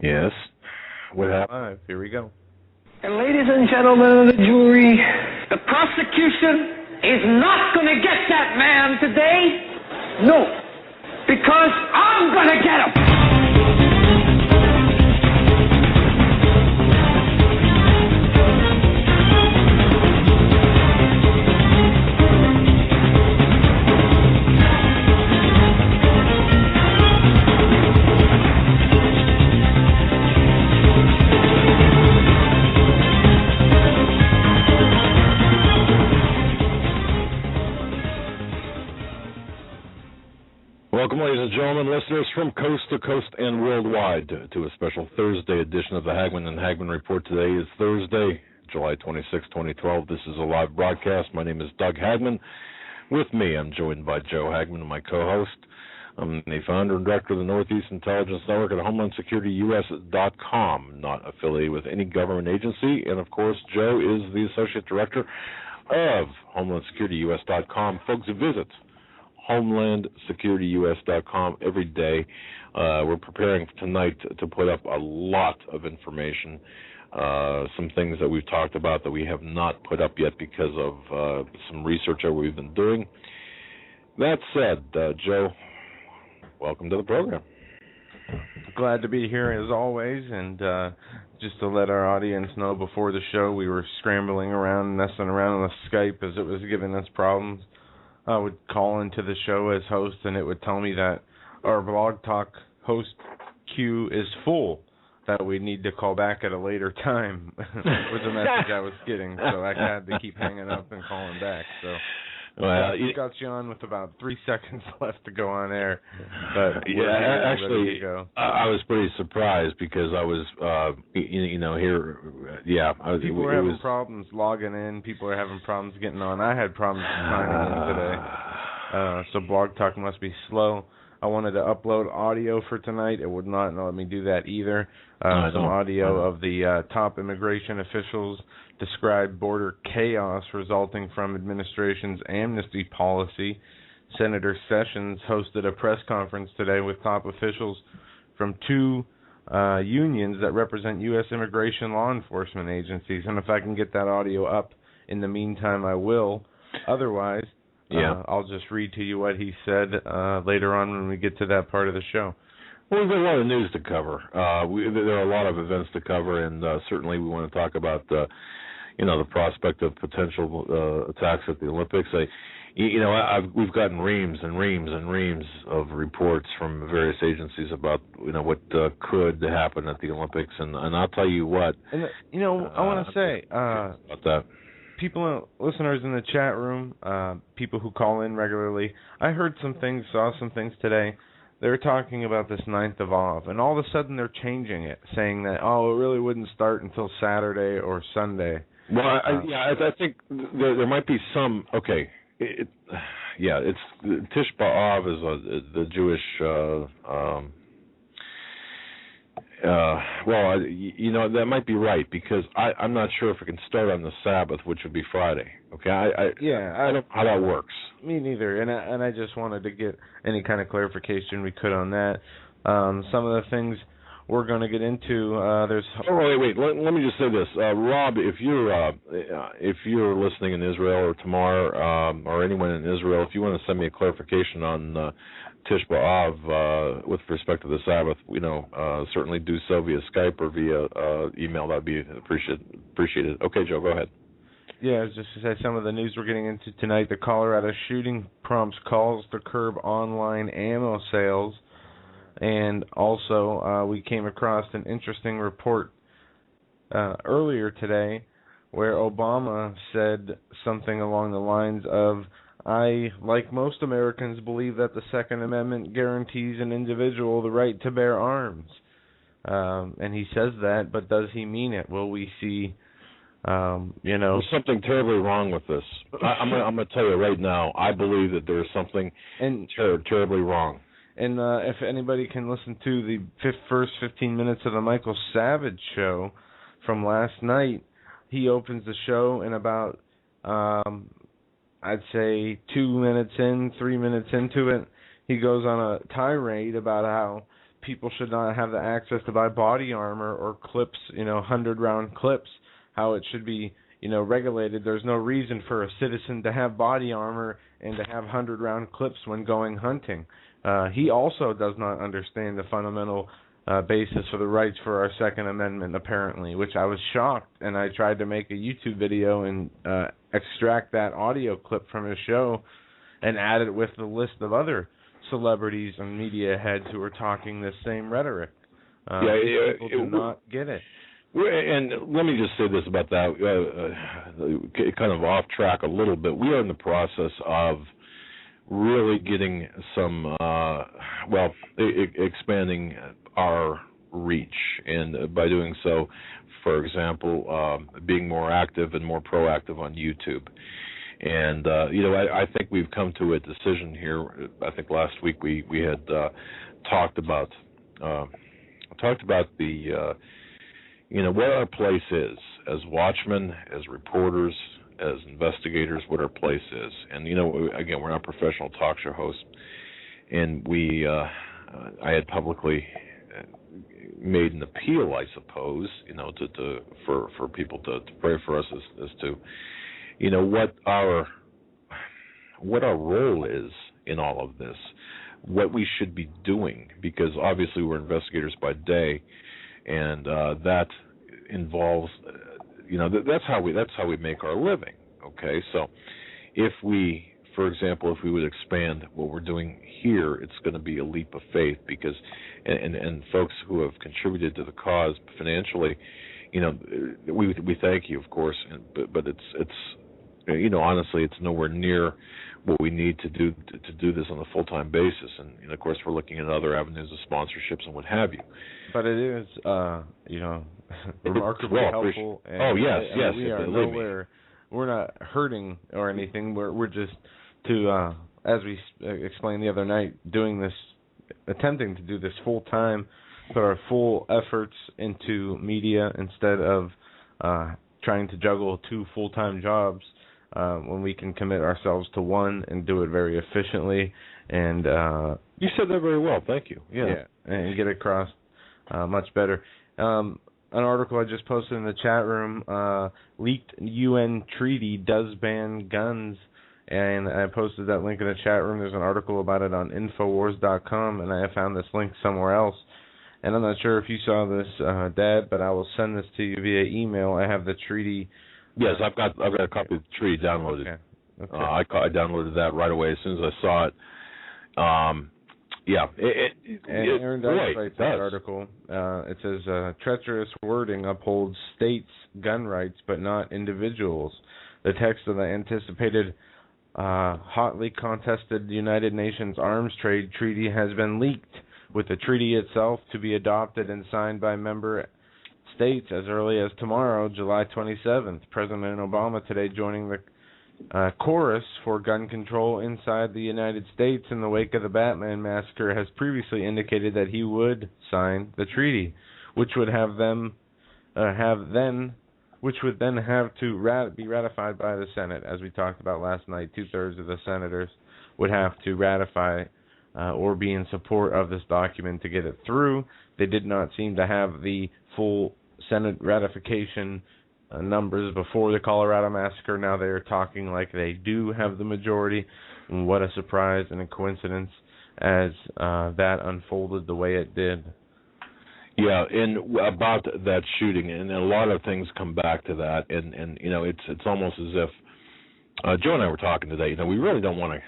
Yes. What happened? Here we go. And ladies and gentlemen of the jury, the prosecution is not going to get that man today. No. Because I'm going to get him. Welcome, ladies and gentlemen, listeners from coast to coast and worldwide to a special Thursday edition of the Hagmann and Hagmann Report. Today is Thursday, July 26, 2012. This is a live broadcast. My name is Doug Hagmann. With me, I'm joined by Joe Hagmann, my co-host. I'm the founder and director of the Northeast Intelligence Network at HomelandSecurityUS.com, not affiliated with any government agency. And, of course, Joe is the associate director of HomelandSecurityUS.com. Folks, visit HomelandSecurityUS.com every day. We're preparing tonight to put up a lot of information, some things that we've talked about that we have not put up yet because of some research that we've been doing. That said, Joe, welcome to the program. Glad to be here as always, and just to let our audience know, before the show we were scrambling around, messing around with Skype as it was giving us problems. I would call into the show as host, and it would tell me that our Blog Talk host queue is full, that we need to call back at a later time, was the message I was getting. So I had to keep hanging up and calling back. So got you on with about 3 seconds left to go on air. But yeah, actually, I was pretty surprised because I was, here. Yeah, people were having problems logging in. People are having problems getting on. I had problems signing in today. So Blog Talk must be slow. I wanted to upload audio for tonight. It would not let me do that either. Some audio of the top immigration officials described border chaos resulting from administration's amnesty policy. Senator Sessions hosted a press conference today with top officials from two unions that represent U.S. immigration law enforcement agencies. And if I can get that audio up in the meantime, I will. Otherwise, I'll just read to you what he said later on when we get to that part of the show. Well, there's a lot of news to cover. There are a lot of events to cover, and certainly we want to talk about the prospect of potential attacks at the Olympics. We've gotten reams and reams and reams of reports from various agencies about what could happen at the Olympics, and I'll tell you what. And I want to say about that. People, listeners in the chat room, people who call in regularly, I heard some things, saw some things today. They're talking about this 9th of Av, and all of a sudden they're changing it, saying that, it really wouldn't start until Saturday or Sunday. Well, I think there might be some. Okay, it's Tish B'Av is the Jewish. That might be right because I'm not sure if it can start on the Sabbath, which would be Friday. Okay, I don't know how that works. Me neither, and I just wanted to get any kind of clarification we could on that. Some of the things we're going to get into. There's. Wait. Let me just say this, Rob. If you're listening in Israel or tomorrow, or anyone in Israel, if you want to send me a clarification on Tish B'Av with respect to the Sabbath, certainly do so via Skype or via email. That'd be appreciated. Okay, Joe, go ahead. Yeah, just to say some of the news we're getting into tonight. The Colorado shooting prompts calls to curb online ammo sales. And also, we came across an interesting report earlier today where Obama said something along the lines of, I, like most Americans, believe that the Second Amendment guarantees an individual the right to bear arms. And he says that, but does he mean it? Will we see, There's something terribly wrong with this. I'm going to tell you right now, I believe that there's something terribly wrong. And if anybody can listen to the first 15 minutes of the Michael Savage show from last night, he opens the show in about, I'd say 2 minutes in, 3 minutes into it, he goes on a tirade about how people should not have the access to buy body armor or clips, 100-round clips, how it should be, regulated. There's no reason for a citizen to have body armor and to have 100-round clips when going hunting. He also does not understand the fundamental basis for the rights for our Second Amendment, apparently, which I was shocked, and I tried to make a YouTube video and extract that audio clip from his show and add it with the list of other celebrities and media heads who are talking this same rhetoric. People do not get it. And let me just say this about that, kind of off track a little bit. We are in the process of really getting some, expanding our reach, and by doing so, for example, being more active and more proactive on YouTube. And I think we've come to a decision here. I think last week we had talked about the what our place is as watchmen, as reporters, as investigators, what our place is. And again, we're not professional talk show hosts, and I had publicly made an appeal, I suppose, for people to pray for us as to what our role is in all of this, what we should be doing, because obviously we're investigators by day, and that involves that's how we make our living. Okay, so if we, for example, if we would expand what we're doing here, it's going to be a leap of faith, because and folks who have contributed to the cause financially, we thank you, of course, but it's honestly, it's nowhere near what we need to do this on a full-time basis, and of course we're looking at other avenues of sponsorships and what have you. But it is remarkably helpful. And, yes, we are nowhere. We're not hurting or anything. We're just as we explained the other night, attempting to do this full-time, put our full efforts into media instead of trying to juggle 2 full-time jobs, when we can commit ourselves to one and do it very efficiently. And you said that very well. Thank you. Yeah, and get across much better. An article I just posted in the chat room, leaked UN treaty does ban guns, and I posted that link in the chat room. There's an article about it on Infowars.com, and I found this link somewhere else. And I'm not sure if you saw this, Dad, but I will send this to you via email. I have the treaty. Yes, I've got a copy of the treaty downloaded. Okay. I downloaded that right away as soon as I saw it. Aaron Dice writes that article. It says, treacherous wording upholds states' gun rights but not individuals. The text of the anticipated hotly contested United Nations Arms Trade Treaty has been leaked, with the treaty itself to be adopted and signed by member states as early as tomorrow, July 27th. President Obama today joining the chorus for gun control inside the United States in the wake of the Batman massacre has previously indicated that he would sign the treaty, which would then have to be ratified by the Senate. As we talked about last night, 2/3 of the senators would have to ratify or be in support of this document to get it through. They did not seem to have the full Senate ratification numbers before the Colorado massacre. Now they are talking like they do have the majority. And what a surprise and a coincidence as that unfolded the way it did. Yeah, and about that shooting, and a lot of things come back to that, and it's almost as if Joe and I were talking today. We really don't want to.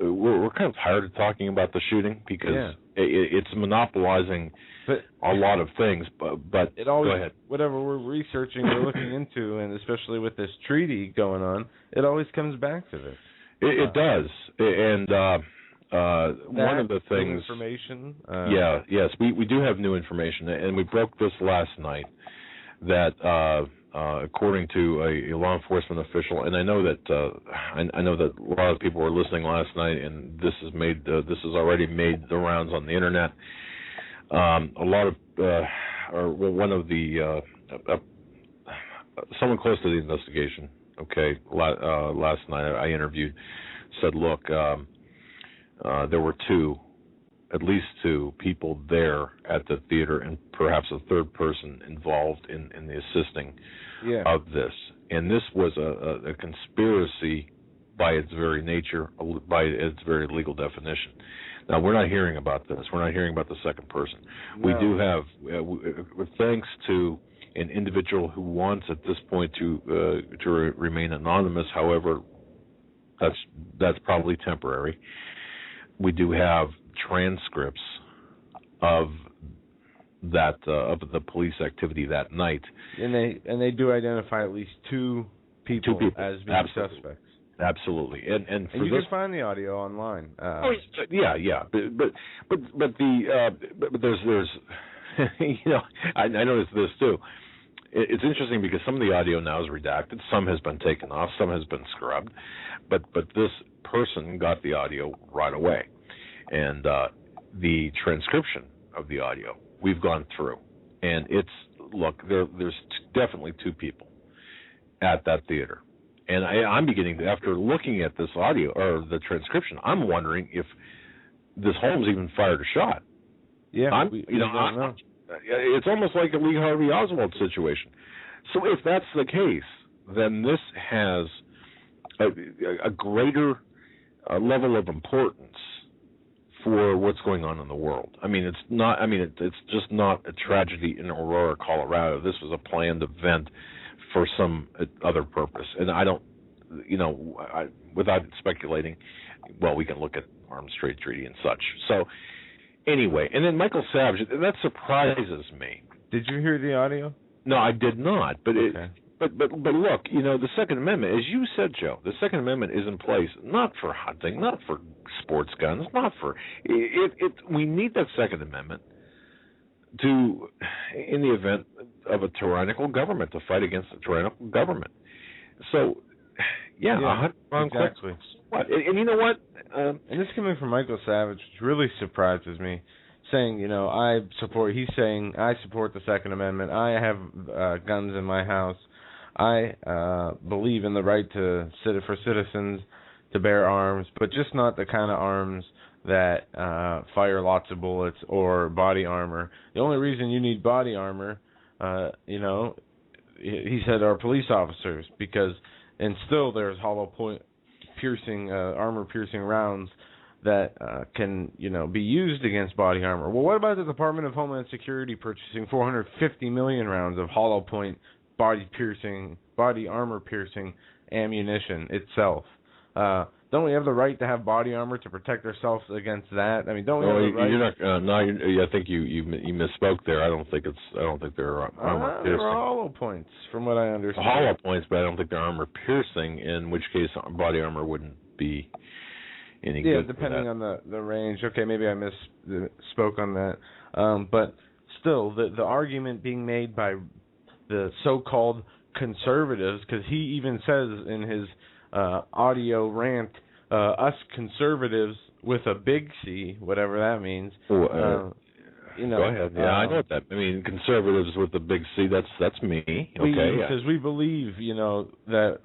We're kind of tired of talking about the shooting because it's monopolizing a lot of things. But it always, go ahead. Whatever we're researching, we're looking into, and especially with this treaty going on, it always comes back to this. It does, and one of the things. Information. Yes, we do have new information, and we broke this last night. That according to a law enforcement official, and I know that a lot of people were listening last night, and this has already made the rounds on the internet. A lot of one of the someone close to the investigation. Okay, last night I interviewed said, look, there were 2 at least two people there at the theater, and perhaps a third person involved in the assisting of this. And this was a conspiracy by its very nature, by its very legal definition. Now, we're not hearing about this. We're not hearing about the second person. No. We do have, thanks to an individual who wants at this point to remain anonymous. However, that's probably temporary. We do have transcripts of that of the police activity that night, and they do identify at least two people as being suspects. Absolutely, and you can find the audio online. Yeah, but there's I noticed this too. It's interesting because some of the audio now is redacted, some has been taken off, some has been scrubbed, but this person got the audio right away, and the transcription of the audio we've gone through, and there's definitely two people at that theater, and I'm beginning to, after looking at this audio or the transcription, I'm wondering if this Holmes even fired a shot. Yeah, we don't know. It's almost like a Lee Harvey Oswald situation. So if that's the case, then this has a greater level of importance for what's going on in the world. I mean, it's just not a tragedy in Aurora, Colorado. This was a planned event for some other purpose. And I don't, without speculating, well, we can look at Arms Trade Treaty and such. So anyway, and then Michael Savage, that surprises me. Did you hear the audio? No, I did not. But okay. But look, the Second Amendment, as you said, Joe, the Second Amendment is in place not for hunting, not for sports guns, not for it. We need that Second Amendment in the event of a tyrannical government, to fight against a tyrannical government. So, yeah, exactly. What? And you know what? And this coming from Michael Savage, which really surprises me, saying, he's saying, I support the Second Amendment. I have guns in my house. I believe in the right for citizens to bear arms, but just not the kind of arms that fire lots of bullets or body armor. The only reason you need body armor, he said, are police officers, and still there's hollow point piercing, armor-piercing rounds that can, be used against body armor. Well, what about the Department of Homeland Security purchasing 450 million rounds of hollow point body armor-piercing ammunition itself? Don't we have the right to have body armor to protect ourselves against that? I mean, don't we have the right? You're not. I think you misspoke there. I don't think they're armor piercing. They're hollow points, from what I understand. Hollow points, but I don't think they're armor piercing. In which case, body armor wouldn't be any good. Yeah, depending on the range. Okay, maybe I misspoke on that. But still, the argument being made by the so-called conservatives, because he even says in his audio rant, us conservatives with a big C, whatever that means. Go ahead. Yeah, I know what that. I mean, conservatives with the big C. That's me. Okay. Because we believe, that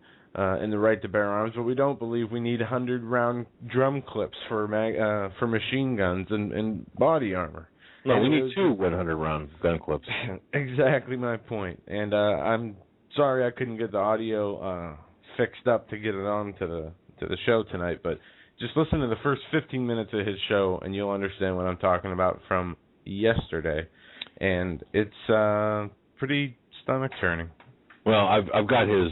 in the right to bear arms, but we don't believe we need 100-round drum clips for machine guns and body armor. No, we need 2 100-round gun clips. Exactly my point. And I'm sorry I couldn't get the audio fixed up to get it on to the show tonight, but just listen to the first 15 minutes of his show and you'll understand what I'm talking about from yesterday, and it's pretty stomach turning. Well, I've got his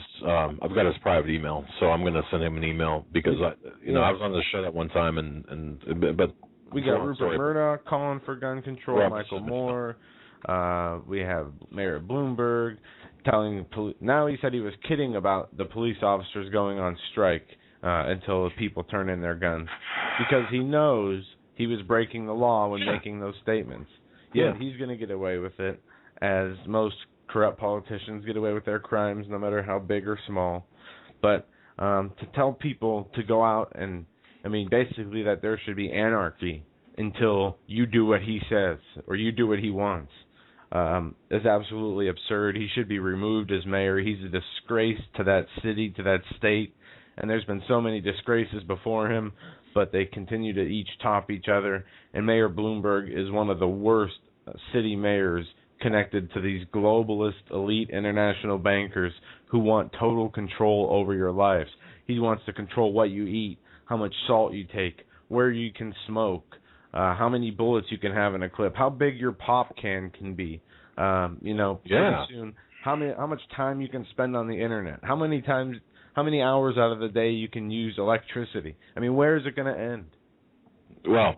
private email, so I'm going to send him an email because I was on the show that one time, but we got Rupert Murdoch calling for gun control, Michael Moore. We have Mayor Bloomberg telling now he said he was kidding about the police officers going on strike until the people turn in their guns, because he knows he was breaking the law when making those statements. Yet he's going to get away with it, as most corrupt politicians get away with their crimes, no matter how big or small. But to tell people to go out and, basically that there should be anarchy until you do what he says or you do what he wants, is absolutely absurd. He should be removed as mayor. He's a disgrace to that city, to that state, and there's been so many disgraces before him. but they continue to each top each other. And Mayor Bloomberg is one of the worst city mayors connected to these globalist elite international bankers who want total control over your lives. He wants to control what you eat, how much salt you take, where you can smoke, how many bullets you can have in a clip, how big your pop can be. Pretty soon, how much time you can spend on the internet, how many hours out of the day you can use electricity. I mean, where is it going to end? Well,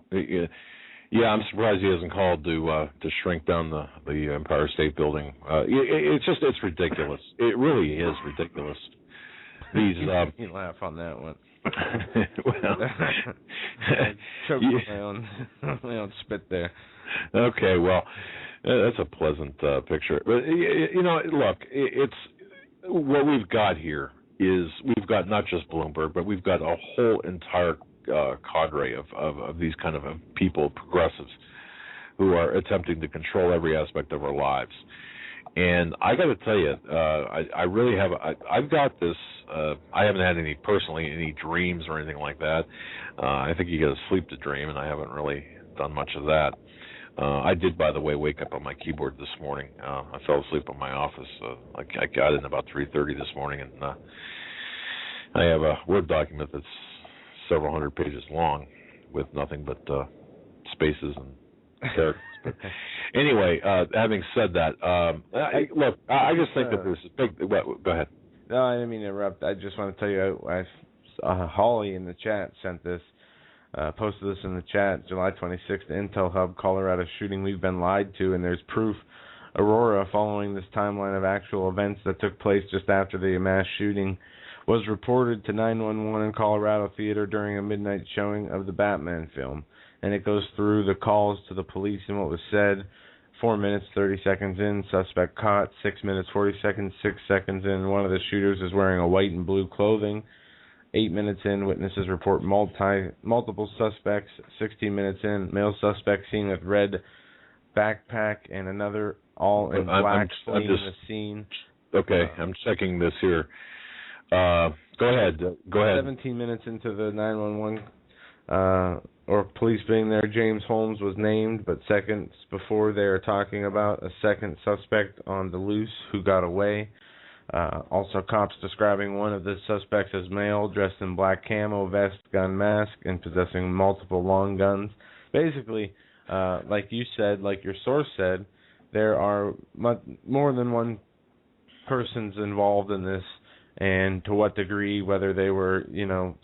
yeah, I'm surprised he hasn't called to shrink down the Empire State Building. It's ridiculous. It really is ridiculous. These you laugh on that one. Well, choke my own spit there. Okay, well, that's a pleasant picture. But look, it's what we've got here is we've got not just Bloomberg, but we've got a whole entire cadre of these kind of people, progressives, who are attempting to control every aspect of our lives. And I got to tell you, I really have. I've got this. I haven't had any dreams or anything like that. I think you got to sleep to dream, and I haven't really done much of that. I did, by the way, wake up on my keyboard this morning. I fell asleep in my office. I got in about 3:30 this morning, and I have a Word document that's several hundred pages long with nothing but spaces and characters. But anyway, having said that, I just think that there's a big. Go ahead. No, I didn't mean to interrupt. I just want to tell you, Holly in the chat sent this, posted this in the chat, July 26th, Intel Hub, Colorado shooting. We've been lied to, and there's proof. Aurora, following this timeline of actual events that took place just after the mass shooting, was reported to 911 in Colorado Theater during a midnight showing of the Batman film. And it goes through the calls to the police and what was said. 4 minutes, 30 seconds in, suspect caught. 6 minutes, 40 seconds, 6 seconds in. One of the shooters is wearing a white and blue clothing. 8 minutes in, witnesses report multiple suspects. 16 minutes in, male suspect seen with red backpack and another all in black fleeing the scene. Okay, I'm checking this here. Go ahead. 17 minutes into the 911 or police being there, James Holmes was named, but seconds before they are talking about a second suspect on the loose who got away. Also, cops describing one of the suspects as male, dressed in black camo vest, gun mask, and possessing multiple long guns. Basically, like you said, like your source said, there are more than one persons involved in this. And to what degree, whether they were,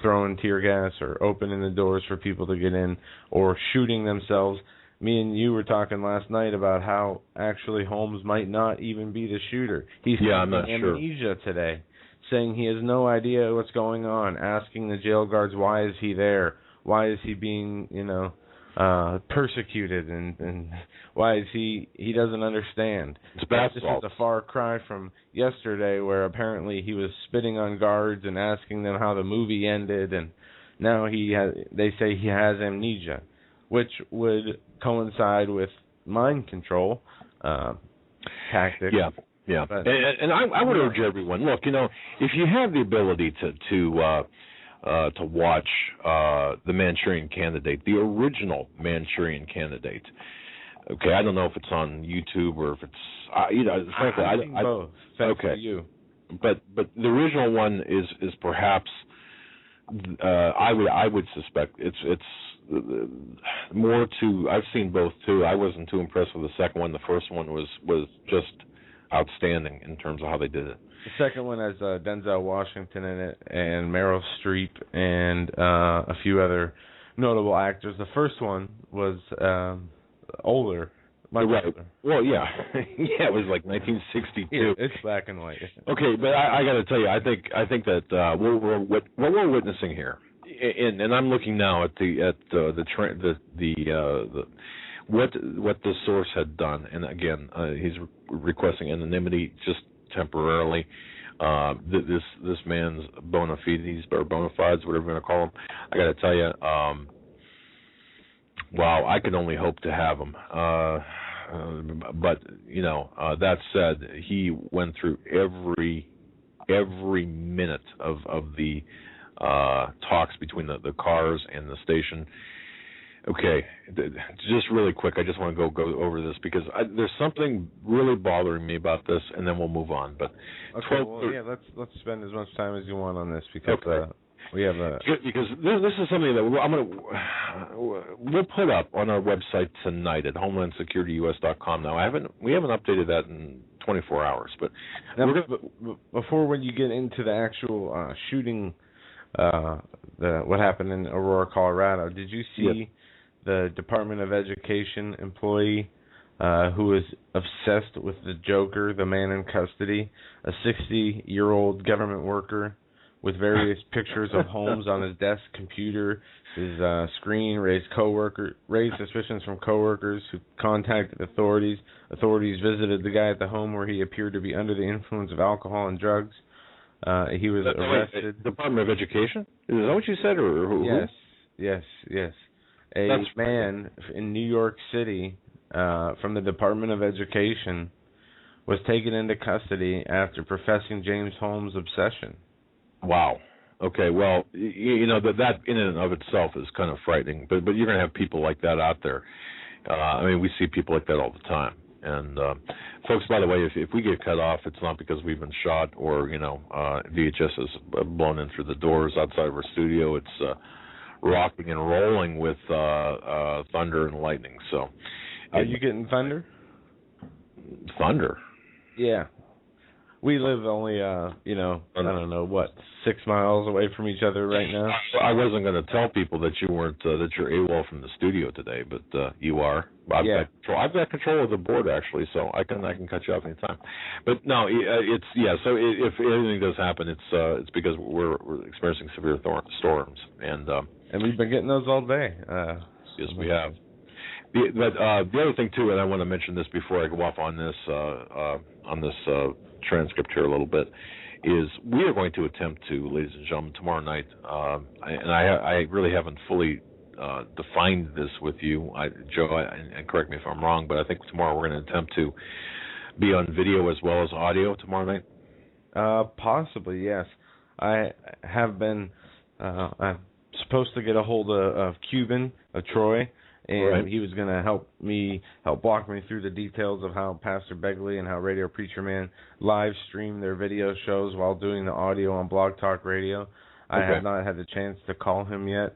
throwing tear gas or opening the doors for people to get in or shooting themselves. Me and you were talking last night about how actually Holmes might not even be the shooter. He's I'm not amnesia today, saying he has no idea what's going on, asking the jail guards, why is he there? Why is he being, persecuted, and why is he doesn't understand. This is a far cry from yesterday, where apparently he was spitting on guards and asking them how the movie ended, and now they say he has amnesia, which would coincide with mind control tactics. Yeah. But, and I would urge everyone, look, if you have the ability to watch the Manchurian Candidate, the original Manchurian Candidate. Okay, I don't know if it's on YouTube or if it's frankly I've seen both. Thanks okay, to you. But the original one is perhaps I would suspect it's more to. I've seen both too. I wasn't too impressed with the second one. The first one was just outstanding in terms of how they did it. The second one has Denzel Washington in it and Meryl Streep and a few other notable actors. The first one was older. Right. Well, yeah. Yeah, it was like 1962. Yeah, it's black and white. Okay, but I got to tell you, I think that what we're witnessing here, and I'm looking now at what the source had done, and again, he's requesting anonymity just temporarily. This man's bona fides or bona fides, whatever we're going to call them. I got to tell you, wow, I could only hope to have him. But that said, he went through every minute of the talks between the cars and the station. Okay, just really quick, I just want to go over this because there's something really bothering me about this, and then we'll move on. But okay, let's spend as much time as you want on this because we have because this is something that we'll put up on our website tonight at HomelandSecurityUS.com. Now we haven't updated that in 24 hours, but before when you get into the actual shooting, what happened in Aurora, Colorado, did you see the Department of Education employee who was obsessed with the Joker, the man in custody, a 60-year-old government worker with various pictures of homes on his desk, computer, his screen, raised suspicions from coworkers who contacted authorities. Authorities visited the guy at the home where he appeared to be under the influence of alcohol and drugs. He was arrested. Department of Education? Is that what you said, or who? Yes. A man in New York City from the Department of Education was taken into custody after professing James Holmes' obsession. Wow. Okay. Well, that in and of itself is kind of frightening. But you're going to have people like that out there. I mean, we see people like that all the time. And folks, by the way, if we get cut off, it's not because we've been shot or VHS is blown in through the doors outside of our studio. It's rocking and rolling with thunder and lightning. So, are you getting thunder? Thunder? Yeah. We live only, I don't know, 6 miles away from each other right now. I wasn't going to tell people that you weren't, that you're AWOL from the studio today, but you are. I've got control of the board, actually, so I can cut you off anytime. But no, so if anything does happen, it's because we're experiencing severe storms. And we've been getting those all day. Yes, we have. But the other thing, too, and I want to mention this before I go off on this transcript here a little bit, is we are going to attempt to, ladies and gentlemen, tomorrow night, and I really haven't fully defined this with you, Joe, and correct me if I'm wrong, but I think tomorrow we're going to attempt to be on video as well as audio tomorrow night? Possibly, yes. I have been, I'm supposed to get a hold of Cuban, Troy, and he was going to help walk me through the details of how Pastor Begley and how Radio Preacher Man live stream their video shows while doing the audio on Blog Talk Radio. I have not had the chance to call him yet,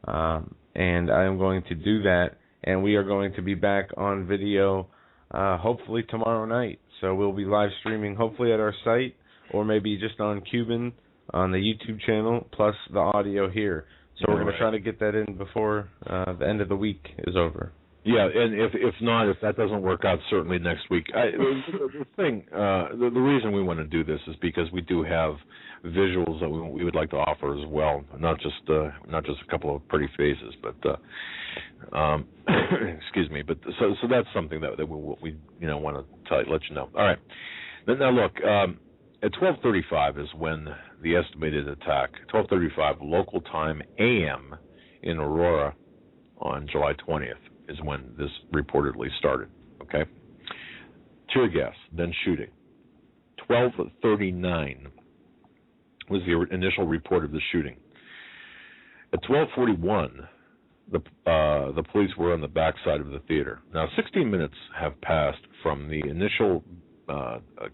and I am going to do that, and we are going to be back on video hopefully tomorrow night. So we'll be live streaming hopefully at our site or maybe just on Cuban on the YouTube channel plus the audio here. So we're going to try to get that in before the end of the week is over. Yeah, and if not, if that doesn't work out, certainly next week. The reason we want to do this is because we do have visuals that we would like to offer as well, not just a couple of pretty faces, but excuse me. But so that's something that we want to let you know. All right. Now look. At 12:35 is when the estimated attack, 12:35 local time AM in Aurora on July 20th is when this reportedly started, okay? Tear gas, then shooting. 12:39 was the initial report of the shooting. At 12:41, the police were on the backside of the theater. Now, 16 minutes have passed from the initial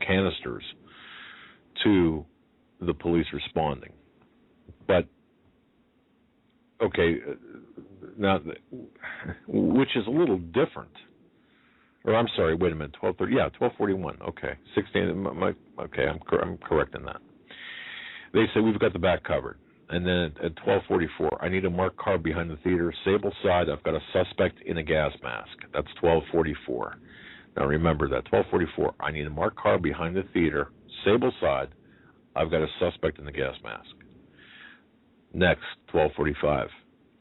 canisters to the police responding. But, okay, now, which is a little different. Or I'm sorry, wait a minute, 12:30, yeah, 12:41, okay. 16, okay, I'm correct in that. They say we've got the back covered. And then at 12:44, I need a marked car behind the theater, Sable side, I've got a suspect in a gas mask. That's 12:44. Now remember that, 12:44, I need a marked car behind the theater, Sable side, I've got a suspect in the gas mask. Next, 12:45.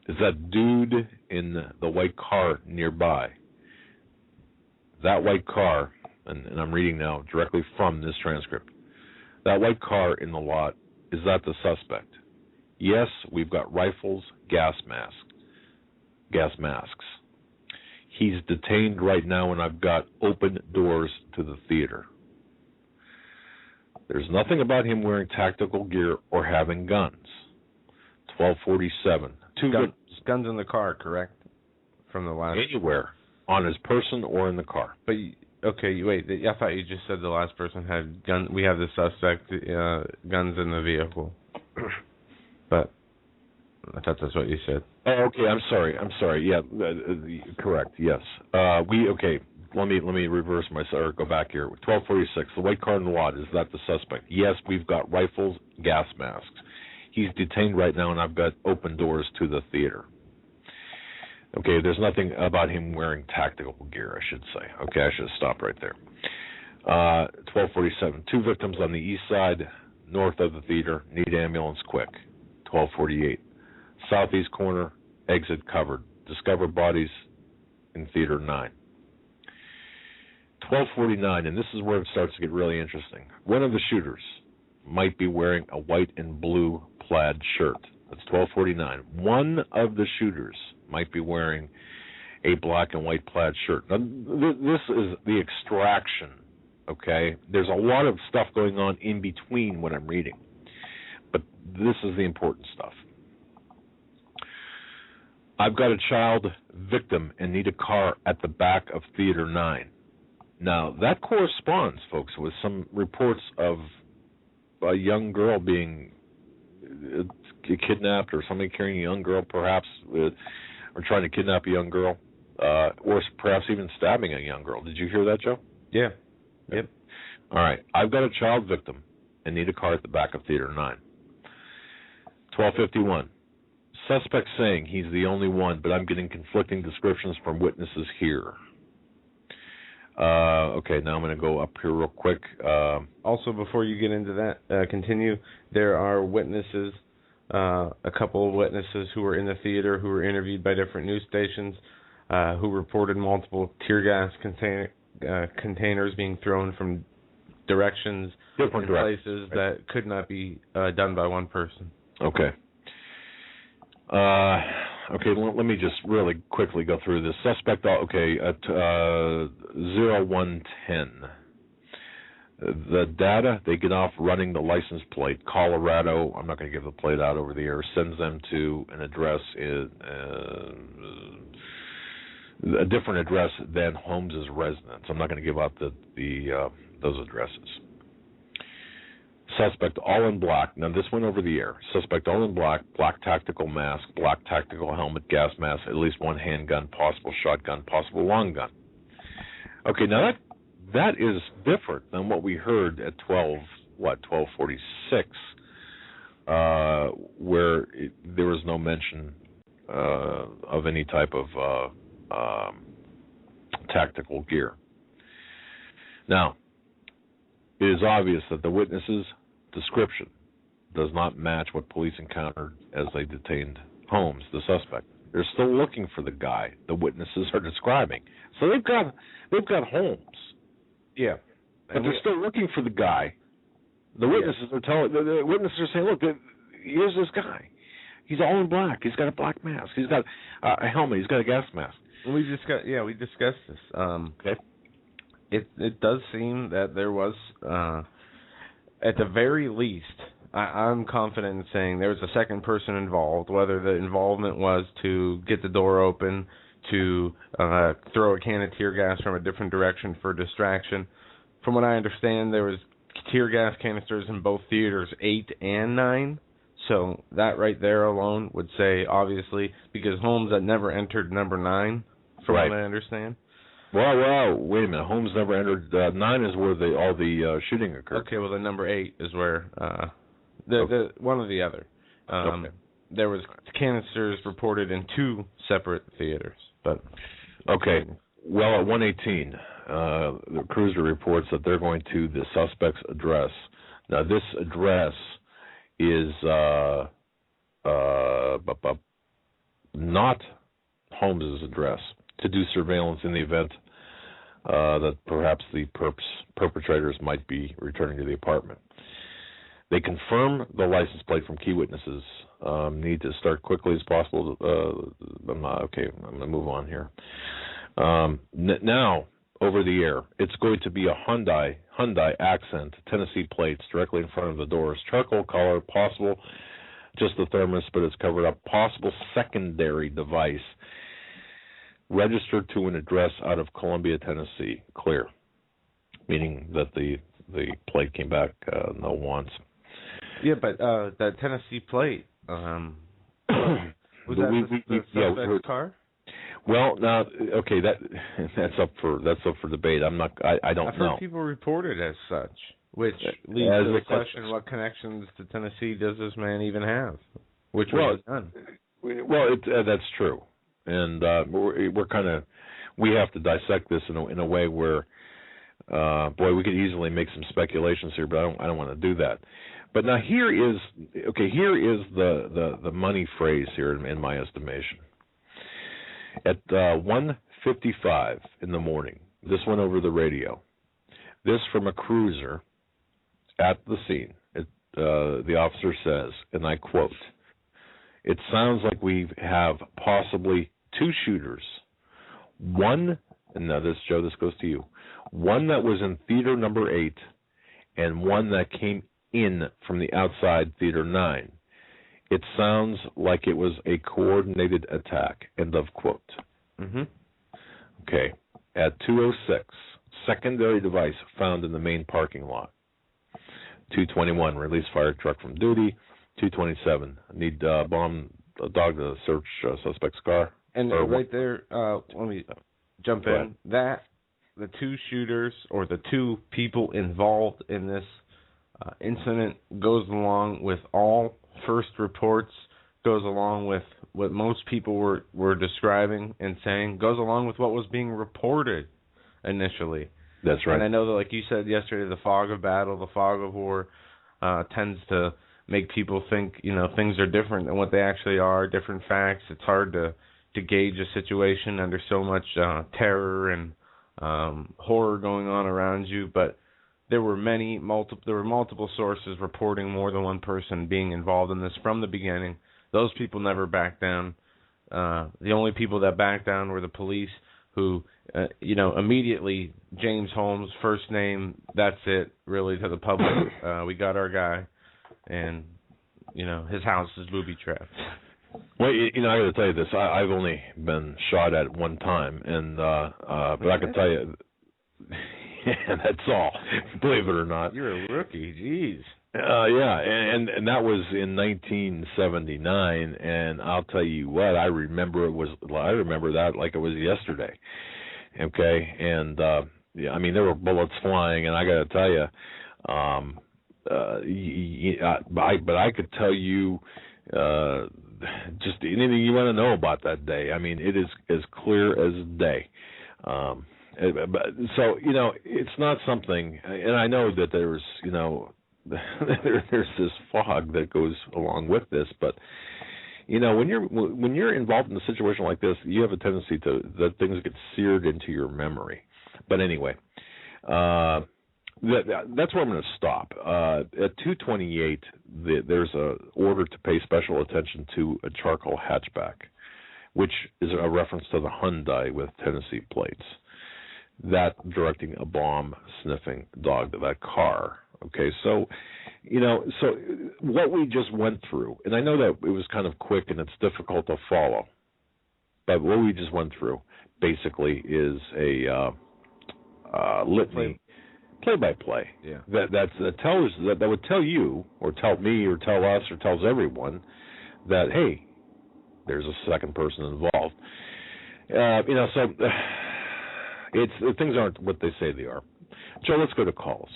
Is that dude in the white car nearby? That white car, and I'm reading now directly from this transcript, that white car in the lot, is that the suspect? Yes, we've got rifles, gas masks. He's detained right now, and I've got open doors to the theater. There's nothing about him wearing tactical gear or having guns. 12:47. Guns in the car, correct? From the last. Anywhere on his person or in the car. But okay, wait. I thought you just said the last person had guns. We have the suspect guns in the vehicle. But I thought that's what you said. Oh, okay. I'm sorry. Yeah, correct. Yes. Okay. Let me reverse myself or go back here. 12:46. The white car in the lot, is that the suspect? Yes, we've got rifles, gas masks. He's detained right now, and I've got open doors to the theater. Okay, there's nothing about him wearing tactical gear, I should say. Okay, I should stop right there. 12:47. 2 victims on the east side, north of the theater. Need ambulance quick. 12:48. Southeast corner, exit covered. Discover bodies in theater 9. 12:49, and this is where it starts to get really interesting. One of the shooters might be wearing a white and blue plaid shirt. That's 12:49. One of the shooters might be wearing a black and white plaid shirt. Now, this is the extraction, okay? There's a lot of stuff going on in between what I'm reading, but this is the important stuff. I've got a child victim and need a car at the back of Theater 9. Now, that corresponds, folks, with some reports of a young girl being kidnapped, or somebody carrying a young girl, perhaps, or trying to kidnap a young girl, or perhaps even stabbing a young girl. Did you hear that, Joe? Yeah. Yep. All right. I've got a child victim and need a car at the back of Theater 9. 12:51. Suspect saying he's the only one, but I'm getting conflicting descriptions from witnesses here. Okay, now I'm going to go up here real quick. Also, before you get into that, continue, there are witnesses, a couple of witnesses who were in the theater who were interviewed by different news stations, who reported multiple tear gas containers being thrown from directions, different places that could not be done by one person. Okay. Let me just really quickly go through this. Suspect, at 0110. The data, they get off running the license plate. Colorado, I'm not going to give the plate out over the air, sends them to an address, a different address than Holmes's residence. I'm not going to give out those addresses. Suspect all in black. Now this went over the air. Suspect all in black, black tactical mask, black tactical helmet, gas mask, at least one handgun, possible shotgun, possible long gun. Okay, now that is different than what we heard at 12:46, where there was no mention of any type of tactical gear. Now, it is obvious that the witness's description does not match what police encountered as they detained Holmes, the suspect. They're still looking for the guy the witnesses are describing. So they've got Holmes. Yeah. But they're still looking for the guy. The witnesses are the witnesses are saying, look, here's this guy. He's all in black. He's got a black mask. He's got a helmet. He's got a gas mask. We discussed this. Okay. It does seem that there was, at the very least, I'm confident in saying there was a second person involved, whether the involvement was to get the door open, to throw a can of tear gas from a different direction for distraction. From what I understand, there was tear gas canisters in both theaters, 8 and 9. So that right there alone would say, obviously, because Holmes had never entered number 9, from what I understand. Well, wait a minute. Holmes never entered. 9 is where all the shooting occurred. Okay, well, the number 8 is where one or the other. There was canisters reported in 2 separate theaters. But okay, well, at 1:18, the cruiser reports that they're going to the suspect's address. Now, this address is not Holmes's address, to do surveillance in the event that perhaps the perpetrators might be returning to the apartment. They confirm the license plate from key witnesses. Need to start quickly as possible. I'm going to move on here. Now, over the air, it's going to be a Hyundai accent, Tennessee plates directly in front of the doors, charcoal color, possible just the thermos, but it's covered up. Possible secondary device registered to an address out of Columbia, Tennessee. Clear, meaning that the plate came back no once. Yeah, but that Tennessee plate was that the suspect's car? Well, now, okay, that's up for debate. I don't know. I've heard people report it as such, which leads to the question: what connections to Tennessee does this man even have? Which was done? Well, that's true, and we have to dissect this in a way where, we could easily make some speculations here, but I don't want to do that. But now here is the money phrase here in my estimation. At 1:55 in the morning, this went over the radio. This from a cruiser at the scene. The officer says, and I quote, "It sounds like we have possibly two shooters. One, and now this, Joe, this goes to you. One that was in theater number 8 and one that came in from the outside theater 9. It sounds like it was a coordinated attack." End of quote. Mm-hmm. Okay. At 2:06, secondary device found in the main parking lot. 2:21, release fire truck from duty. 2:27, need dog to search suspect's car. And right there, let me jump in. That the two shooters or the two people involved in this incident goes along with all first reports, goes along with what most people were describing and saying, goes along with what was being reported initially. That's right. And I know that, like you said yesterday, the fog of battle, the fog of war tends to make people think, things are different than what they actually are, different facts. It's hard to gauge a situation under so much terror and horror going on around you, but there were multiple sources reporting more than one person being involved in this from the beginning. Those people never backed down. The only people that backed down were the police, who, immediately, James Holmes, first name, that's it, really, to the public. We got our guy, and, his house is booby-trapped. Well, I got to tell you this. I've only been shot at one time, and but I can tell you, that's all. Believe it or not, you're a rookie. Jeez. Yeah, and that was in 1979, and I'll tell you what, I remember that like it was yesterday. Okay, and I mean, there were bullets flying, and I got to tell you, but I could tell you just anything you want to know about that day. I mean, it is as clear as day. So it's not something, and I know that there's there's this fog that goes along with this, but when you're involved in a situation like this, you have a tendency that things get seared into your memory. But anyway, that's where I'm going to stop. At 2:28, there's a order to pay special attention to a charcoal hatchback, which is a reference to the Hyundai with Tennessee plates. That directing a bomb-sniffing dog to that car. Okay, so what we just went through, and I know that it was kind of quick and it's difficult to follow, but what we just went through basically is a litany, play-by-play. Yeah. That would tell you, or tell me, or tell us, or tells everyone that, hey, there's a second person involved. So things aren't what they say they are. Joe, let's go to calls.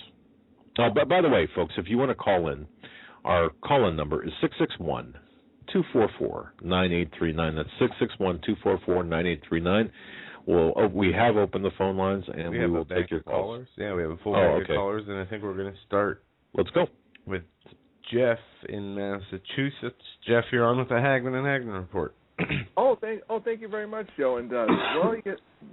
By the way, folks, if you want to call in, our call-in number is 661-244-9839. That's 661-244-9839. We have opened the phone lines, and we will take your calls. Yeah, we have a full bag of callers, and I think we're going to start. Let's go. With Jeff in Massachusetts. Jeff, you're on with the Hagmann and Hagmann report. Thank you very much, Joe. And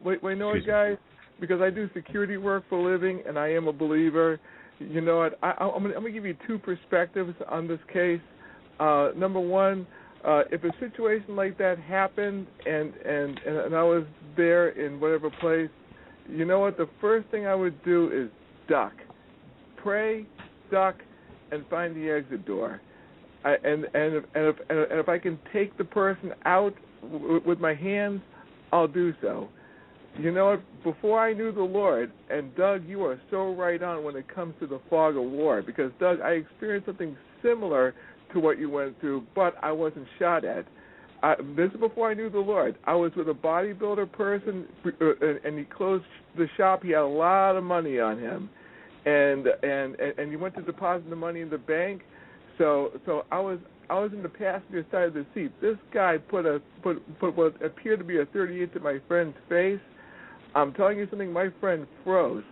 wait, know it, guys, because I do security work for a living, and I am a believer. You know what? I'm going to give you two perspectives on this case. Number one, if a situation like that happened and I was there in whatever place, you know what? The first thing I would do is duck, pray, duck, and find the exit door. And if I can take the person out with my hands, I'll do so. You know what? Before I knew the Lord, and Doug, you are so right on when it comes to the fog of war, because Doug, I experienced something similar to what you went through, but I wasn't shot at. This is before I knew the Lord. I was with a bodybuilder person, and he closed the shop. He had a lot of money on him, and he went to deposit the money in the bank. So I was in the passenger side of the seat. This guy put what appeared to be a .38 to my friend's face. I'm telling you something. My friend froze.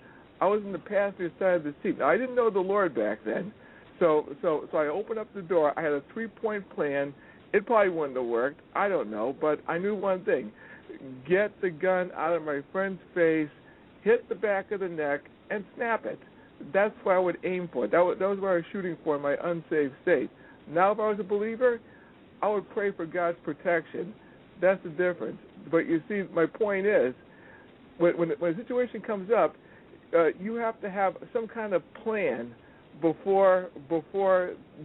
I was in the passenger side of the seat. Now, I didn't know the Lord back then, so I opened up the door. I had a 3-point plan. It probably wouldn't have worked. I don't know, but I knew one thing: get the gun out of my friend's face, hit the back of the neck, and snap it. That's what I would aim for. That was what I was shooting for in my unsaved state. Now, if I was a believer, I would pray for God's protection. That's the difference. But you see, my point is, when a situation comes up, you have to have some kind of plan before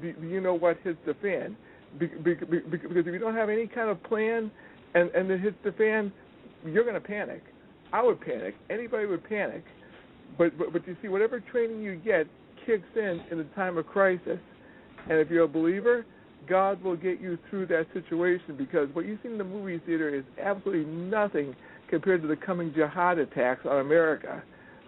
you know what hits the fan. Because if you don't have any kind of plan and it hits the fan, you're going to panic. I would panic. Anybody would panic. But you see, whatever training you get kicks in the time of crisis. And if you're a believer, God will get you through that situation, because what you see in the movie theater is absolutely nothing compared to the coming jihad attacks on America.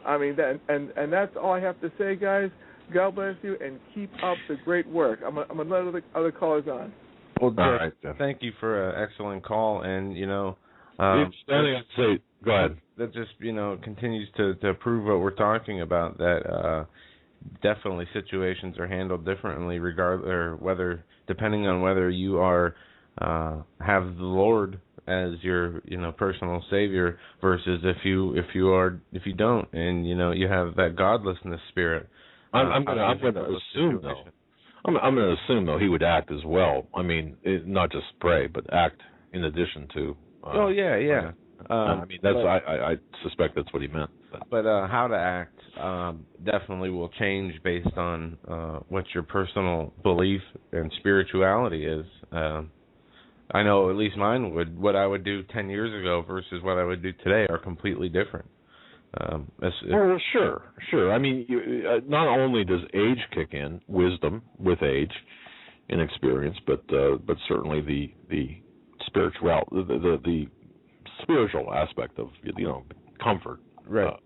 I mean, and that's all I have to say, guys. God bless you, and keep up the great work. I'm going to let other callers on. Well, Jeff, thank you for an excellent call, and, go ahead. That just, continues to prove what we're talking about, that definitely situations are handled differently, depending on whether you are have the Lord as your personal savior versus if you don't, and you have that godlessness spirit. I'm going to assume though he would act as well. I mean, not just pray, but act in addition to. Yeah. I suspect that's what he meant. But how to act definitely will change based on what your personal belief and spirituality is. I know at least mine would. What I would do 10 years ago versus what I would do today are completely different. Sure. I mean, not only does age kick in, wisdom with age and experience, but certainly the spiritual aspect of comfort. Right.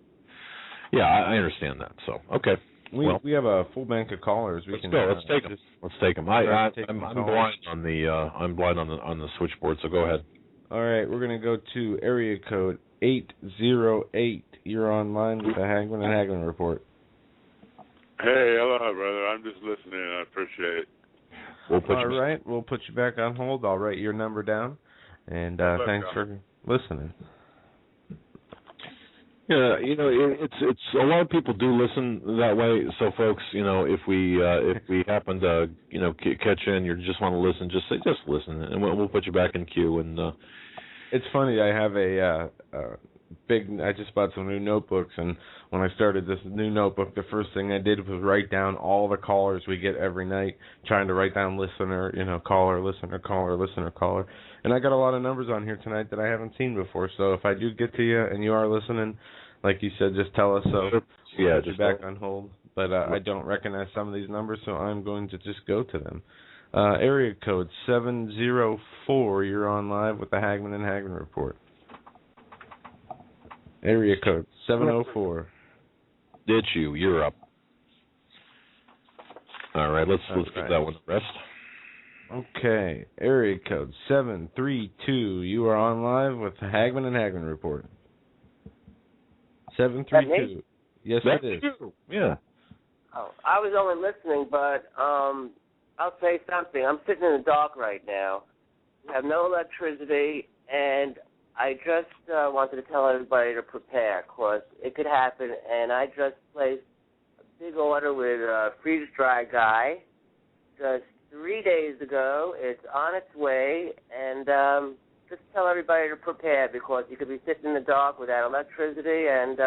I understand that. So okay. We have a full bank of callers. Let's take them. Let's take them. I'm blind on the switchboard. So go ahead. All right, we're gonna go to area code 808. You're online with the Hagmann and Hagmann report. Hey, hello, brother. I'm just listening. I appreciate it. We'll put you back on hold. I'll write your number down, and thanks for listening. Yeah, it's a lot of people do listen that way. So, folks, if we happen to catch in, you just want to listen, just listen, and we'll put you back in queue. And it's funny. I have I just bought some new notebooks, and when I started this new notebook, the first thing I did was write down all the callers we get every night, trying to write down listener, caller, listener, caller, listener, caller. And I got a lot of numbers on here tonight that I haven't seen before. So if I do get to you and you are listening, like you said, just tell us so. Yeah, just back on hold. But I don't recognize some of these numbers, so I'm going to just go to them. Area code 704. You're on live with the Hagmann and Hagmann report. Area code 704. Did you? You're up. All right, let's give that one a rest. Okay, area code 732. You are on live with the Hagmann and Hagmann report. 732. Yes, it is. Yeah. Oh, I was only listening, but I'll say something. I'm sitting in the dark right now. We have no electricity, and I just wanted to tell everybody to prepare, because it could happen. And I just placed a big order with a freeze-dry guy just 3 days ago. It's on its way, and just tell everybody to prepare, because you could be sitting in the dark without electricity and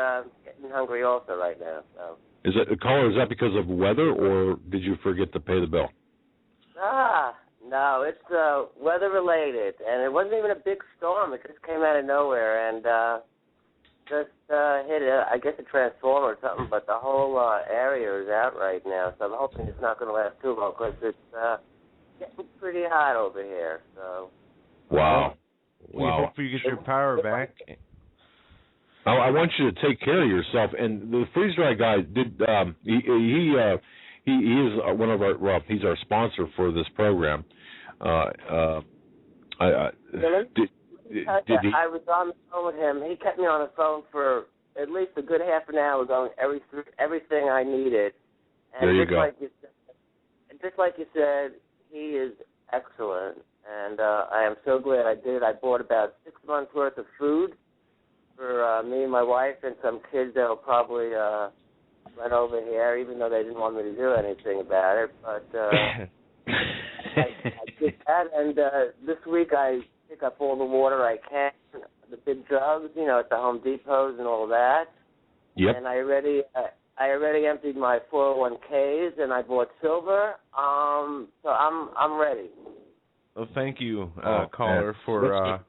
getting hungry also right now. So. Is that because of weather, or did you forget to pay the bill? No, it's weather-related, and it wasn't even a big storm. It just came out of nowhere and just hit, I guess, a transformer or something, but the whole area is out right now, so I'm hoping it's not going to last too long because it's getting pretty hot over here. So. Wow. We hope you get your power back. I want you to take care of yourself. And the freeze dry guy did. He is one of our. Well, he's our sponsor for this program. I was on the phone with him. He kept me on the phone for at least a good half an hour, going everything I needed. And there you go. Just like you said, he is excellent, and I am so glad I did. I bought about 6 months worth of food for me and my wife and some kids that will probably run over here, even though they didn't want me to do anything about it. But I did that, and this week I pick up all the water I can, the big jugs, at the Home Depots and all that. Yep. And I already emptied my 401ks, and I bought silver. So I'm ready. Well, thank you, caller, for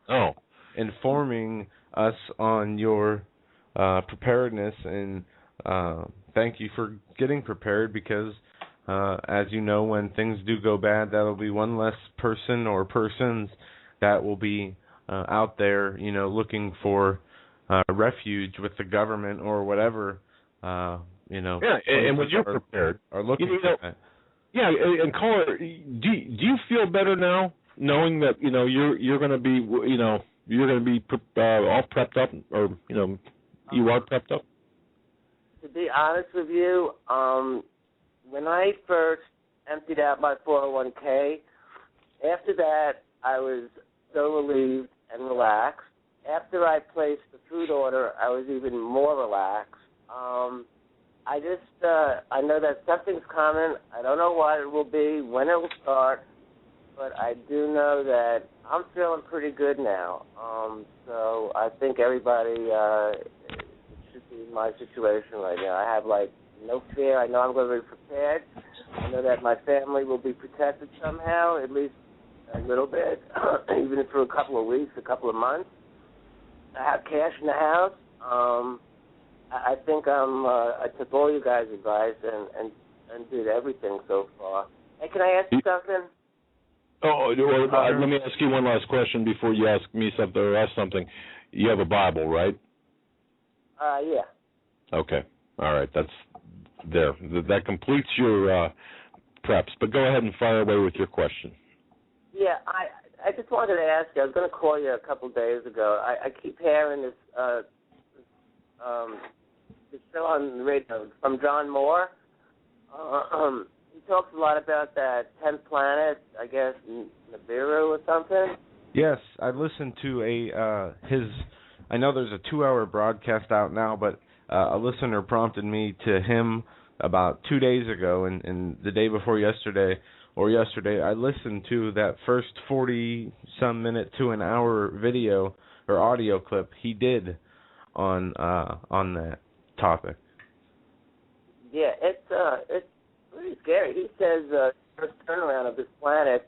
informing us on your preparedness, and thank you for getting prepared because, as you know, when things do go bad, that'll be one less person or persons that will be out there, looking for refuge with the government or whatever, Yeah, and when you're prepared, are looking for that. Yeah, and caller, do you feel better now, knowing that you're going to be you're going to be all prepped up, or you are prepped up? To be honest with you, when I first emptied out my 401k, after that I was so relieved and relaxed. After I placed the food order, I was even more relaxed. I know that something's coming. I don't know what it will be, when it will start, but I do know that I'm feeling pretty good now. So I think everybody should be in my situation right now. I have, no fear. I know I'm going to be prepared. I know that my family will be protected somehow, at least a little bit, even for a couple of weeks, a couple of months. I have cash in the house. I think I took all you guys' advice and did everything so far. Hey, can I ask you something? Let me ask you one last question before you ask me something or ask something. You have a Bible, right? Yeah. Okay. All right. That's there. That completes your preps. But go ahead and fire away with your question. Yeah, I just wanted to ask you. I was going to call you a couple of days ago. I keep hearing this show on the radio from John Moore. He talks a lot about that 10th planet, I guess, Nibiru or something. Yes, I listened to his. I know there's a 2-hour broadcast out now, but a listener prompted me to him about 2 days ago, and the day before yesterday, I listened to that first 40-some minute to an hour video or audio clip he did on that topic. Yeah, it's pretty scary. He says first turnaround of this planet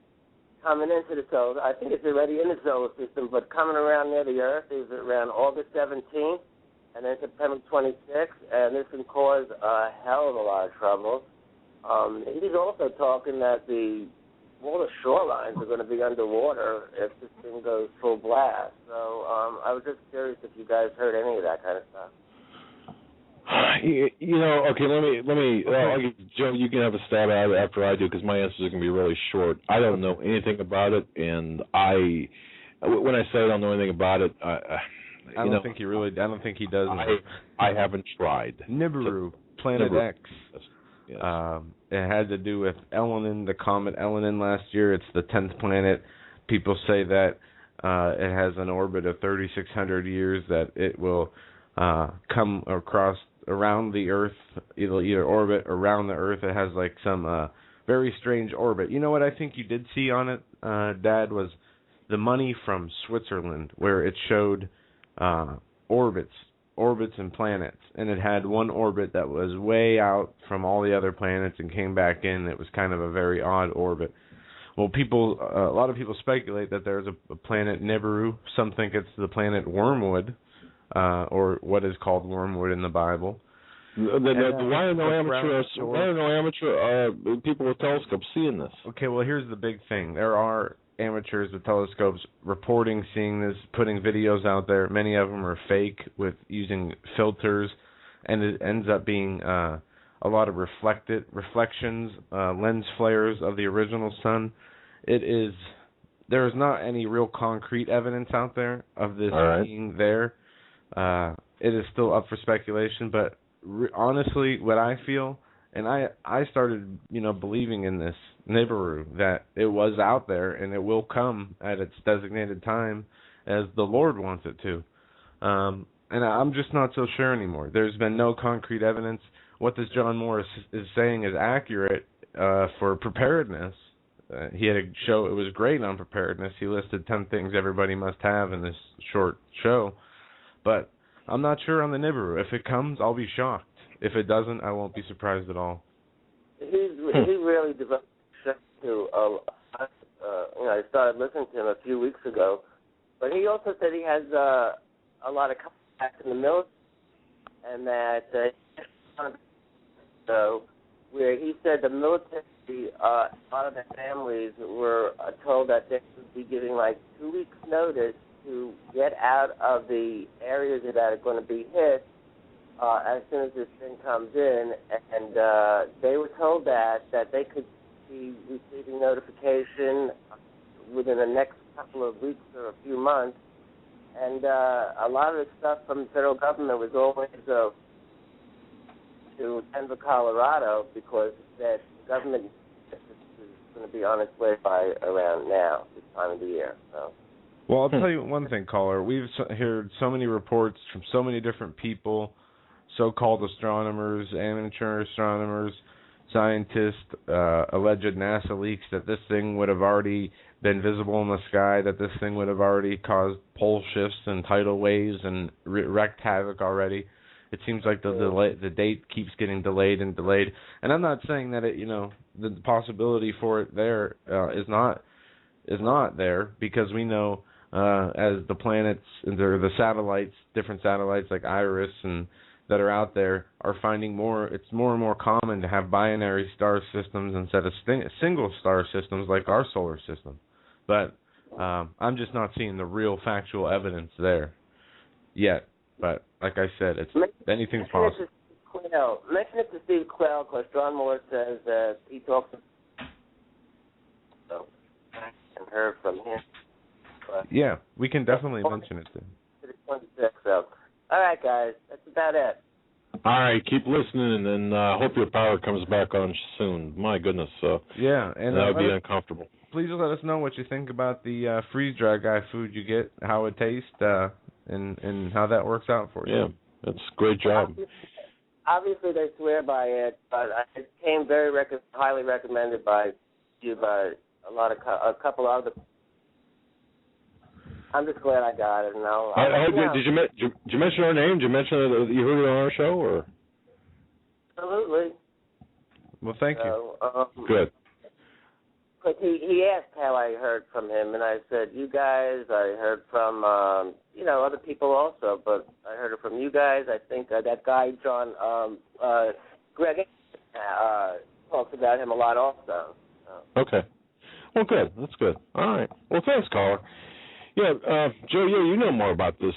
coming into the solar. I think it's already in the solar system, but coming around near the Earth is around August 17th and then September 26th, and this can cause a hell of a lot of trouble. He's also talking that all the shorelines are going to be underwater if this thing goes full blast. So I was just curious if you guys heard any of that kind of stuff. Okay, let me Joe, you can have a stab at it after I do, because my answers are going to be really short. I don't know anything about it, and when I say I don't know anything about it, I don't think he does. I haven't tried. Nibiru, Planet X. Yes. It had to do with Elenin, the comet Elenin last year. It's the 10th planet. People say that it has an orbit of 3,600 years, that it will come across around the Earth, either orbit around the Earth. It has some very strange orbit. You know what I think you did see on it, Dad, was the money from Switzerland, where it showed orbits and planets, and it had one orbit that was way out from all the other planets and came back in. It was kind of a very odd orbit. Well, a lot of people speculate that there's a planet Nibiru. Some think it's the planet Wormwood, or what is called Wormwood in the Bible. Why are no amateur people with telescopes seeing this? Okay, well, here's the big thing. There are amateurs with telescopes reporting seeing this, putting videos out there. Many of them are fake with using filters, and it ends up being a lot of reflections, lens flares of the original sun. There is not any real concrete evidence out there of this being there. It is still up for speculation, but honestly, what I feel, and I started, believing in this Nibiru, that it was out there and it will come at its designated time as the Lord wants it to. And I'm just not so sure anymore. There's been no concrete evidence. What this John Morris is saying is accurate for preparedness. He had a show, it was great on preparedness. He listed 10 things everybody must have in this short show. But I'm not sure on the Nibiru. If it comes, I'll be shocked. If it doesn't, I won't be surprised at all. He really developed to. I started listening to him a few weeks ago, but he also said he has a lot of contacts in the military, and that where he said the military, a lot of their families were told that they would be giving like 2 weeks' notice to get out of the areas that are going to be hit as soon as this thing comes in, and they were told that they could be receiving notification within the next couple of weeks or a few months, and a lot of the stuff from the federal government was always to Denver, Colorado, because that the government is going to be on its way by around now, this time of the year. So. Well, I'll tell you one thing, caller. We've heard so many reports from so many different people, so-called astronomers, amateur astronomers, scientists, alleged NASA leaks, that this thing would have already been visible in the sky, that this thing would have already caused pole shifts and tidal waves and wreaked havoc already. It seems like the date keeps getting delayed and delayed. And I'm not saying that the possibility for it there is not there, because we know as the planets and the satellites, different satellites like Iris and that are out there are finding it's more and more common to have binary star systems instead of single star systems like our solar system. But I'm just not seeing the real factual evidence there yet. But like I said, anything's possible. Mention it to Steve Quayle, because John Moore says that he talks so I haven't heard from him. But yeah, we can definitely mention it to him. So, all right, guys, that's about it. All right, keep listening, and hope your power comes back on soon. My goodness. Yeah, and that would be uncomfortable. Please let us know what you think about the freeze-dry guy food you get, how it tastes, and how that works out for you. Yeah, that's a great job. Obviously, they swear by it, but it came very highly recommended by you, by a couple other. I'm just glad I got it. Did you mention our name? Did you mention that you heard it on our show, or? Absolutely. Well, thank you. Good. But he asked how I heard from him, and I said, you guys. I heard from, other people also, but I heard it from you guys. I think that guy, John, Greg, talks about him a lot also. So. Okay. Well, good. That's good. All right. Well, thanks, caller. Yeah, Joe, you know more about this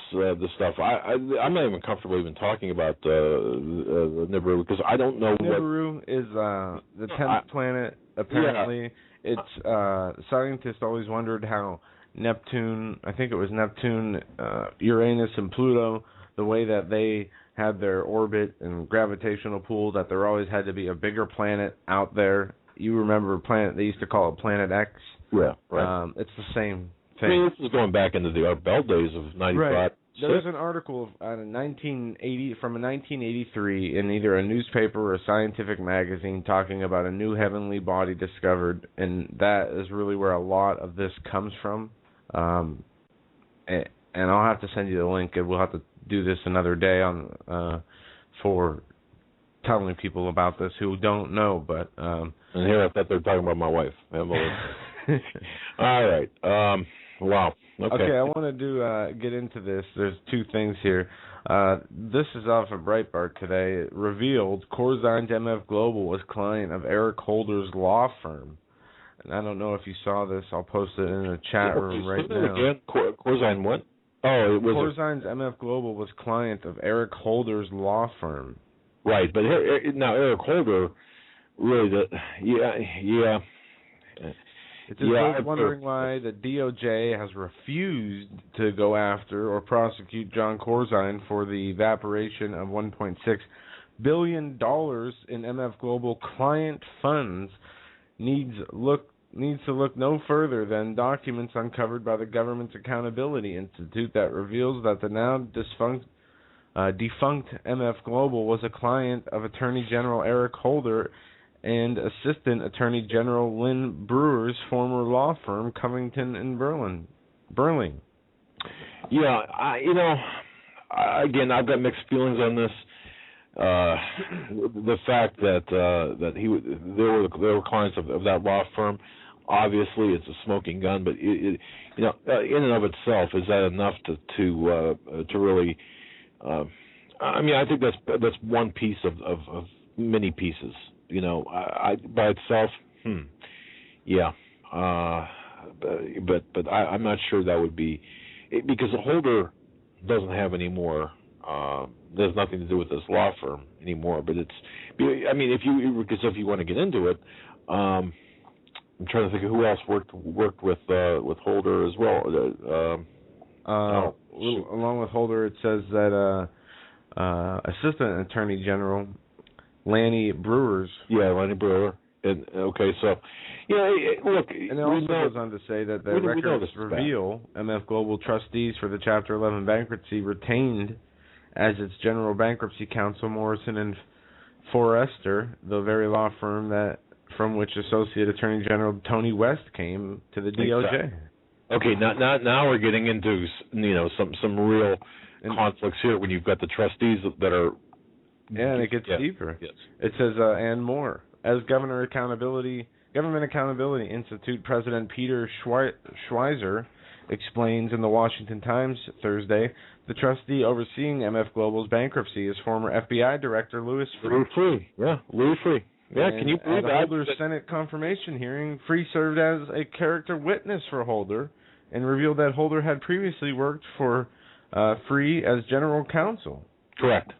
stuff. I'm not even comfortable even talking about the Nibiru, because I don't know Nibiru is the 10th planet, apparently. Yeah. It's scientists always wondered how Neptune, I think it was Neptune, Uranus, and Pluto, the way that they had their orbit and gravitational pull, that there always had to be a bigger planet out there. You remember a planet, they used to call it Planet X? Yeah, right. It's the same thing. I mean, this is going back into the Art Bell days of 95. Right. There was an article from 1983 in either a newspaper or a scientific magazine talking about a new heavenly body discovered, and that is really where a lot of this comes from. And I'll have to send you the link, and we'll have to do this another day on for telling people about this who don't know. But and here I thought they were talking about my wife. All right. Wow. Okay, I want to get into this. There's two things here. This is off of Breitbart today. It revealed Corzine's MF Global was client of Eric Holder's law firm. And I don't know if you saw this. I'll post it in the chat room right now. Again? Corzine what? Oh, it was Corzine's MF Global was client of Eric Holder's law firm. Right, but now Eric Holder, really, yeah. It's just wondering why the DOJ has refused to go after or prosecute John Corzine for the evaporation of $1.6 billion in MF Global client funds needs to look no further than documents uncovered by the Government's Accountability Institute that reveals that the now defunct MF Global was a client of Attorney General Eric Holder and Assistant Attorney General Lynn Brewer's former law firm, Covington and Burling. Yeah, again, I've got mixed feelings on this. The fact that there were clients of that law firm, obviously it's a smoking gun, but in and of itself, is that enough to really? I think that's one piece of many pieces. By itself, yeah. But I'm not sure that would be because the Holder doesn't have any more. There's nothing to do with this law firm anymore. But if you want to get into it, I'm trying to think of who else worked with Holder as well. Along with Holder, it says that Assistant Attorney General Lanny Brewers. Yeah, Lanny Brewer. And okay, so look, and it also goes on to say that the records reveal MF Global trustees for the Chapter 11 bankruptcy retained as its general bankruptcy counsel Morrison and Forrester, the very law firm from which Associate Attorney General Tony West came to the DOJ. Exactly. Okay, now we're getting into some real conflicts here when you've got the trustees that are. Yeah, and it gets deeper. Yes. It says, and more. As Government Accountability Institute President Peter Schweizer explains in the Washington Times Thursday, the trustee overseeing MF Global's bankruptcy is former FBI Director Louis Freeh. Louis Freeh. Yeah, can you believe that? At Holder's Senate confirmation hearing, Freeh served as a character witness for Holder and revealed that Holder had previously worked for Freeh as general counsel. Correct.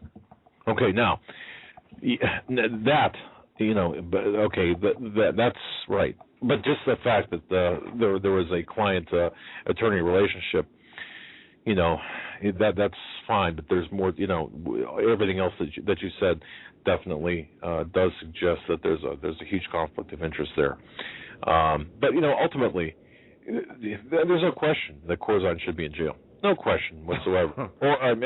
Okay, now that's right. But just the fact that there was a client-attorney relationship, that's fine. But there's more. Everything else that you said definitely does suggest that there's a huge conflict of interest there. But ultimately, there's no question that Corzine should be in jail. No question whatsoever. Or when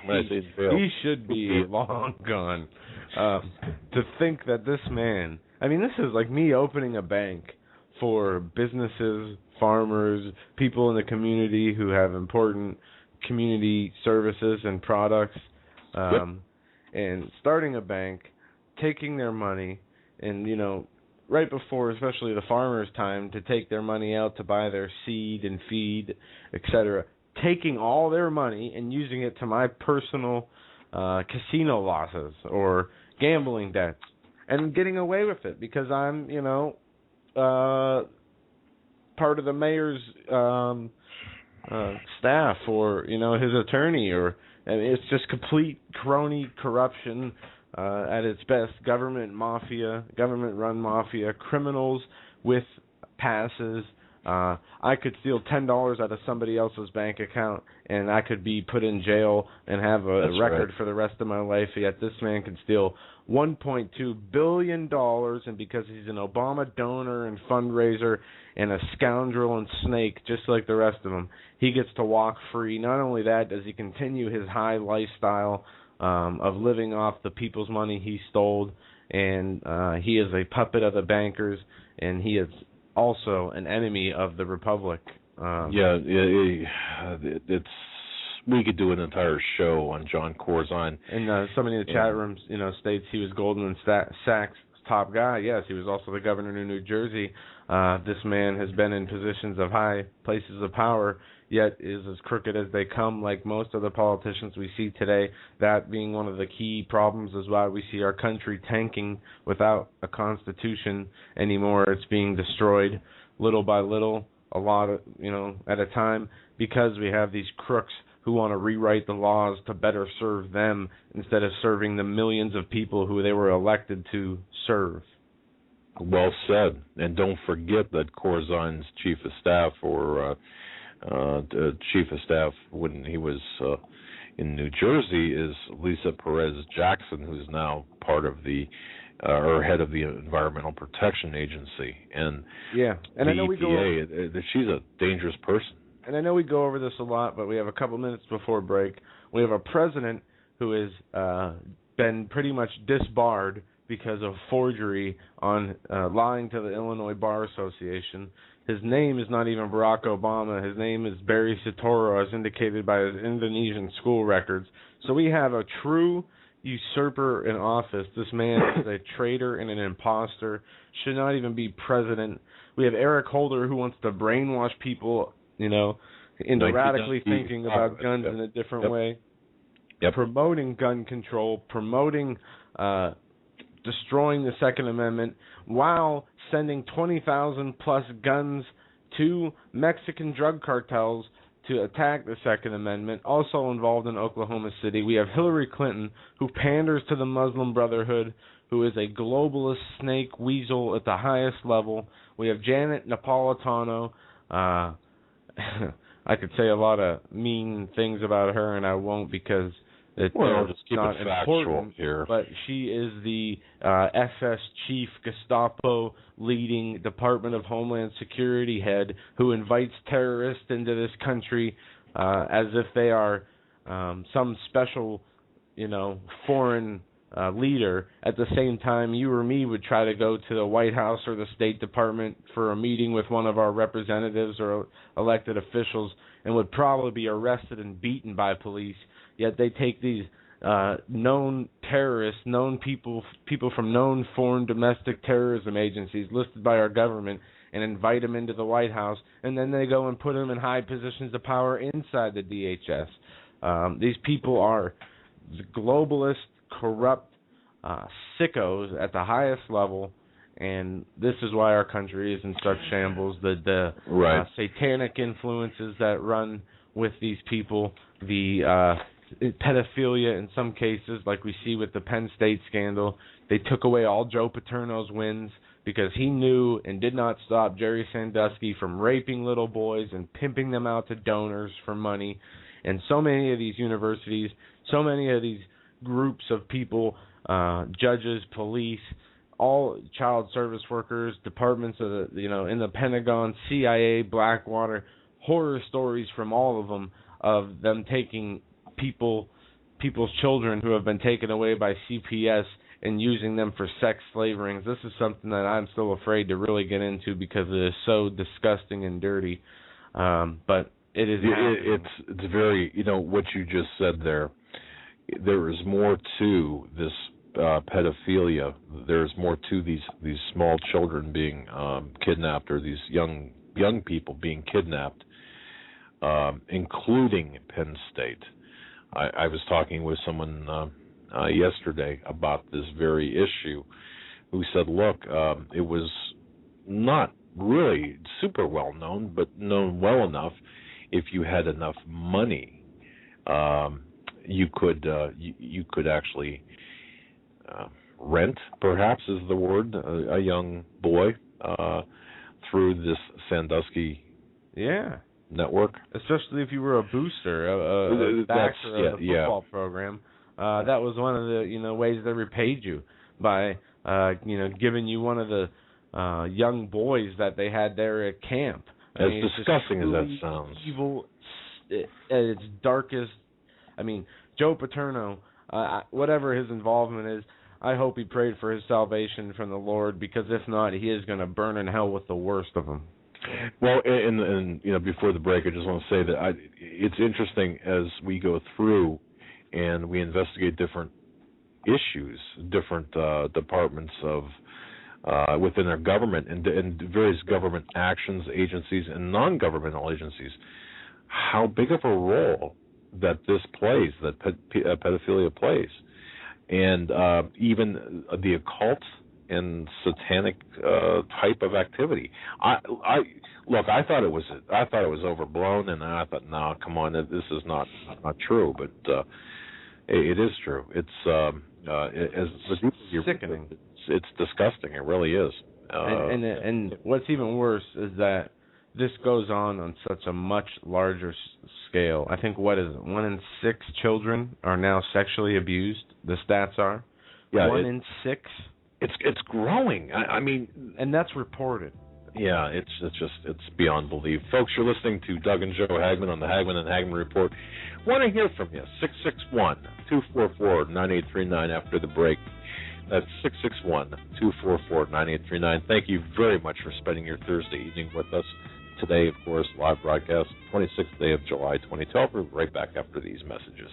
I say jail, he should be long gone. To think that this man, this is like me opening a bank for businesses, farmers, people in the community who have important community services and products, and starting a bank, taking their money, and right before, especially the farmers' time, to take their money out to buy their seed and feed, etc., taking all their money and using it to my personal casino losses or gambling debts and getting away with it because I'm, part of the mayor's staff or, his attorney it's just complete crony corruption at its best, government run mafia, criminals with passes. I could steal $10 out of somebody else's bank account, and I could be put in jail and have a record for the rest of my life. Yet this man can steal $1.2 billion, and because he's an Obama donor and fundraiser and a scoundrel and snake, just like the rest of them, he gets to walk free. Not only that, does he continue his high lifestyle of living off the people's money he stole, and he is a puppet of the bankers, and he is also an enemy of the Republic. It's we could do an entire show on John Corzine. And somebody in the chat room, states he was Goldman Sachs' top guy. Yes, he was also the governor of New Jersey. This man has been in positions of high places of power, yet is as crooked as they come, like most of the politicians we see today. That being one of the key problems is why we see our country tanking without a constitution anymore. It's being destroyed little by little, a lot of, at a time, because we have these crooks who want to rewrite the laws to better serve them instead of serving the millions of people who they were elected to serve. Well said. And don't forget that Corzine's chief of staff, or chief of staff when he was in New Jersey, is Lisa Perez Jackson, who's now part of the or head of the Environmental Protection Agency. And and I know EPA, she's a dangerous person. And I know we go over this a lot, but we have a couple minutes before break. We have a president who has been pretty much disbarred because of forgery on lying to the Illinois Bar Association. His name is not even Barack Obama. His name is Barry Soetoro, as indicated by his Indonesian school records. So we have a true usurper in office. This man is a traitor and an imposter, should not even be president. We have Eric Holder, who wants to brainwash people, into radically thinking about guns in a different way. Promoting gun control, promoting destroying the Second Amendment, while sending 20,000 plus guns to Mexican drug cartels to attack the Second Amendment. Also involved in Oklahoma City, we have Hillary Clinton, who panders to the Muslim Brotherhood, who is a globalist snake weasel at the highest level. We have Janet Napolitano. I could say a lot of mean things about her, and I won't, because it's not important here. But she is the SS chief, Gestapo leading Department of Homeland Security head, who invites terrorists into this country as if they are some special, foreign leader. At the same time, you or me would try to go to the White House or the State Department for a meeting with one of our representatives or elected officials, and would probably be arrested and beaten by police. Yet they take these known terrorists, known people from known foreign domestic terrorism agencies listed by our government, and invite them into the White House, and then they go and put them in high positions of power inside the DHS. These people are globalist, corrupt sickos at the highest level, and this is why our country is in such shambles. The satanic influences that run with these people, the pedophilia in some cases, like we see with the Penn State scandal. They took away all Joe Paterno's wins because he knew and did not stop Jerry Sandusky from raping little boys and pimping them out to donors for money. And so many of these universities, so many of these groups of people, judges, police, all child service workers, departments of the, in the Pentagon, CIA, Blackwater, horror stories from all of them taking people's children who have been taken away by CPS and using them for sex slavering. This is something that I'm still afraid to really get into because it is so disgusting and dirty. But it is. It's very. What you just said there. There is more to this pedophilia. There's more to these small children being kidnapped, or these young people being kidnapped, including Penn State. I was talking with someone yesterday about this very issue, who said, look, it was not really super well known, but known well enough. If you had enough money, you could actually rent, perhaps is the word, a young boy through this Sandusky network. Especially if you were a booster, a backer of the football program. That was one of the ways they repaid you, by giving you one of the young boys that they had there at camp. As disgusting as that sounds. Evil at its darkest. Joe Paterno, whatever his involvement is, I hope he prayed for his salvation from the Lord, because if not, he is going to burn in hell with the worst of them. Well, and before the break, I just want to say that it's interesting as we go through and we investigate different issues, different departments of within their government and various government actions, agencies, and non-governmental agencies, how big of a role that this plays, that pedophilia plays, and even the occult and satanic type of activity. I thought it was overblown, and I thought, no, come on, this is not true, but it is true. It's sickening. It's disgusting. It really is. And what's even worse is that this goes on such a much larger scale. I think, 1 in 6 children are now sexually abused. The stats are 1 in 6. It's growing. I mean, and that's reported. Yeah, it's beyond belief. Folks, you're listening to Doug and Joe Hagmann on the Hagmann and Hagmann Report. Want to hear from you? 661-244-9839 after the break. That's 661-244-9839. Thank you very much for spending your Thursday evening with us. Today, of course, live broadcast, 26th day of July 2012. We're right back after these messages.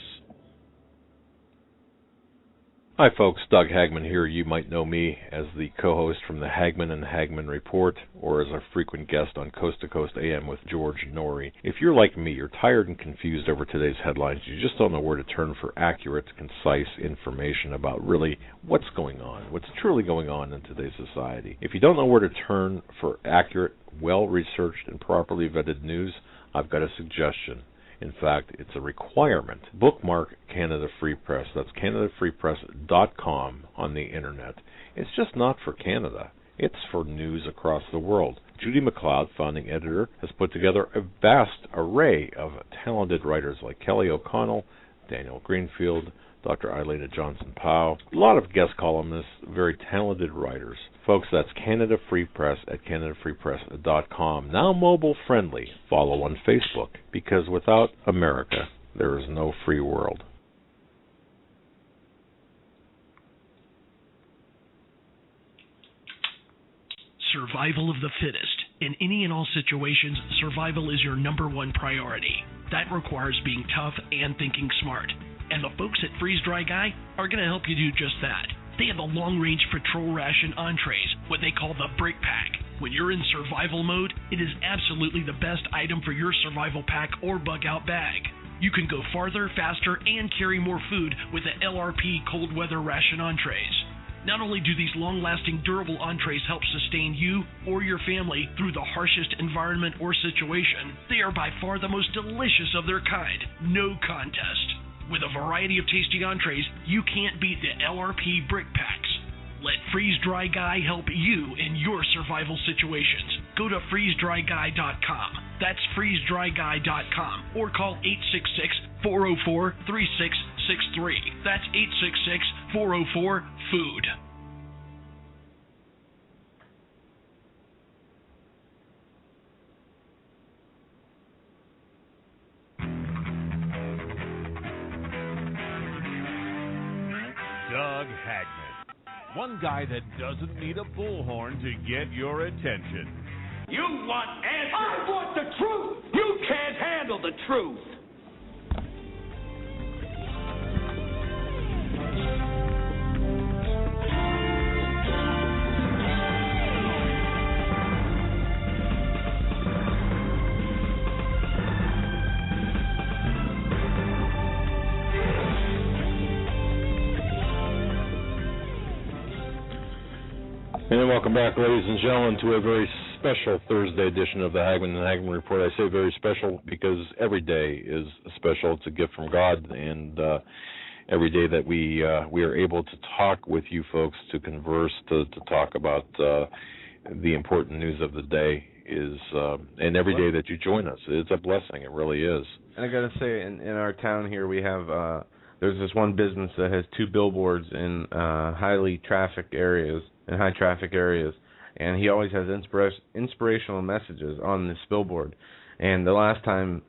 Hi, folks. Doug Hagmann here. You might know me as the co-host from the Hagmann and Hagmann Report, or as a frequent guest on Coast to Coast AM with George Norrie. If you're like me, you're tired and confused over today's headlines. You just don't know where to turn for accurate, concise information about really what's going on, what's truly going on in today's society. If you don't know where to turn for accurate, well-researched, and properly vetted news, I've got a suggestion. In fact, it's a requirement. Bookmark Canada Free Press. That's CanadaFreePress.com on the Internet. It's just not for Canada. It's for news across the world. Judy McLeod, founding editor, has put together a vast array of talented writers like Kelly O'Connell, Daniel Greenfield, Dr. Eileen Johnson-Powell, a lot of guest columnists, very talented writers. Folks, that's Canada Free Press at CanadaFreePress.com. Now mobile friendly. Follow on Facebook, because without America, there is no free world. Survival of the fittest. In any and all situations, survival is your #1 priority. That requires being tough and thinking smart. And the folks at Freeze Dry Guy are going to help you do just that. They have the long-range patrol ration entrees, what they call the Brick Pack. When you're in survival mode, it is absolutely the best item for your survival pack or bug-out bag. You can go farther, faster, and carry more food with the LRP cold weather ration entrees. Not only do these long-lasting, durable entrees help sustain you or your family through the harshest environment or situation, they are by far the most delicious of their kind. No contest. With a variety of tasty entrees, you can't beat the LRP Brick Packs. Let Freeze Dry Guy help you in your survival situations. Go to freezedryguy.com. That's freezedryguy.com. Or call 866-404-3663. That's 866-404-FOOD. Doug Hagmann. One guy that doesn't need a bullhorn to get your attention. You want answers. I want the truth. You can't handle the truth. And welcome back, ladies and gentlemen, to a very special Thursday edition of the Hagmann and Hagmann Report. I say very special because every day is special. It's a gift from God, and every day that we are able to talk with you folks, to converse, to talk about the important news of the day is, and every day that you join us, it's a blessing. It really is. And I got to say, in our town here, we have there's this one business that has 2 billboards in highly trafficked areas. In high traffic areas, and he always has inspirational messages on this billboard. And the last time,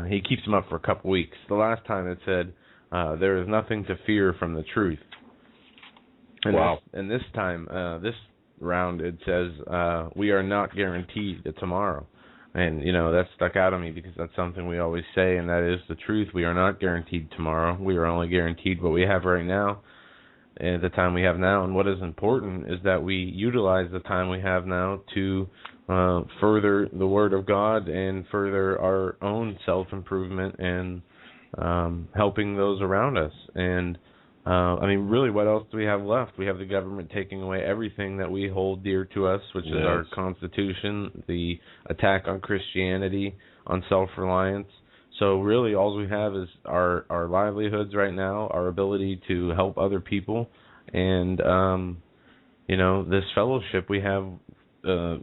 he keeps them up for a couple weeks. The last time it said, there is nothing to fear from the truth. And wow. This time, this round, it says, we are not guaranteed a tomorrow. And, you know, that stuck out of me because that's something we always say, and that is the truth. We are not guaranteed tomorrow. We are only guaranteed what we have right now. at the time we have now. And what is important is that we utilize the time we have now to further the Word of God and further our own self-improvement and helping those around us. And I mean, really, what else do we have left? We have the government taking away everything that we hold dear to us, which is our Constitution, the attack on Christianity, on self-reliance. So really, all we have is our livelihoods right now, our ability to help other people, and this fellowship we have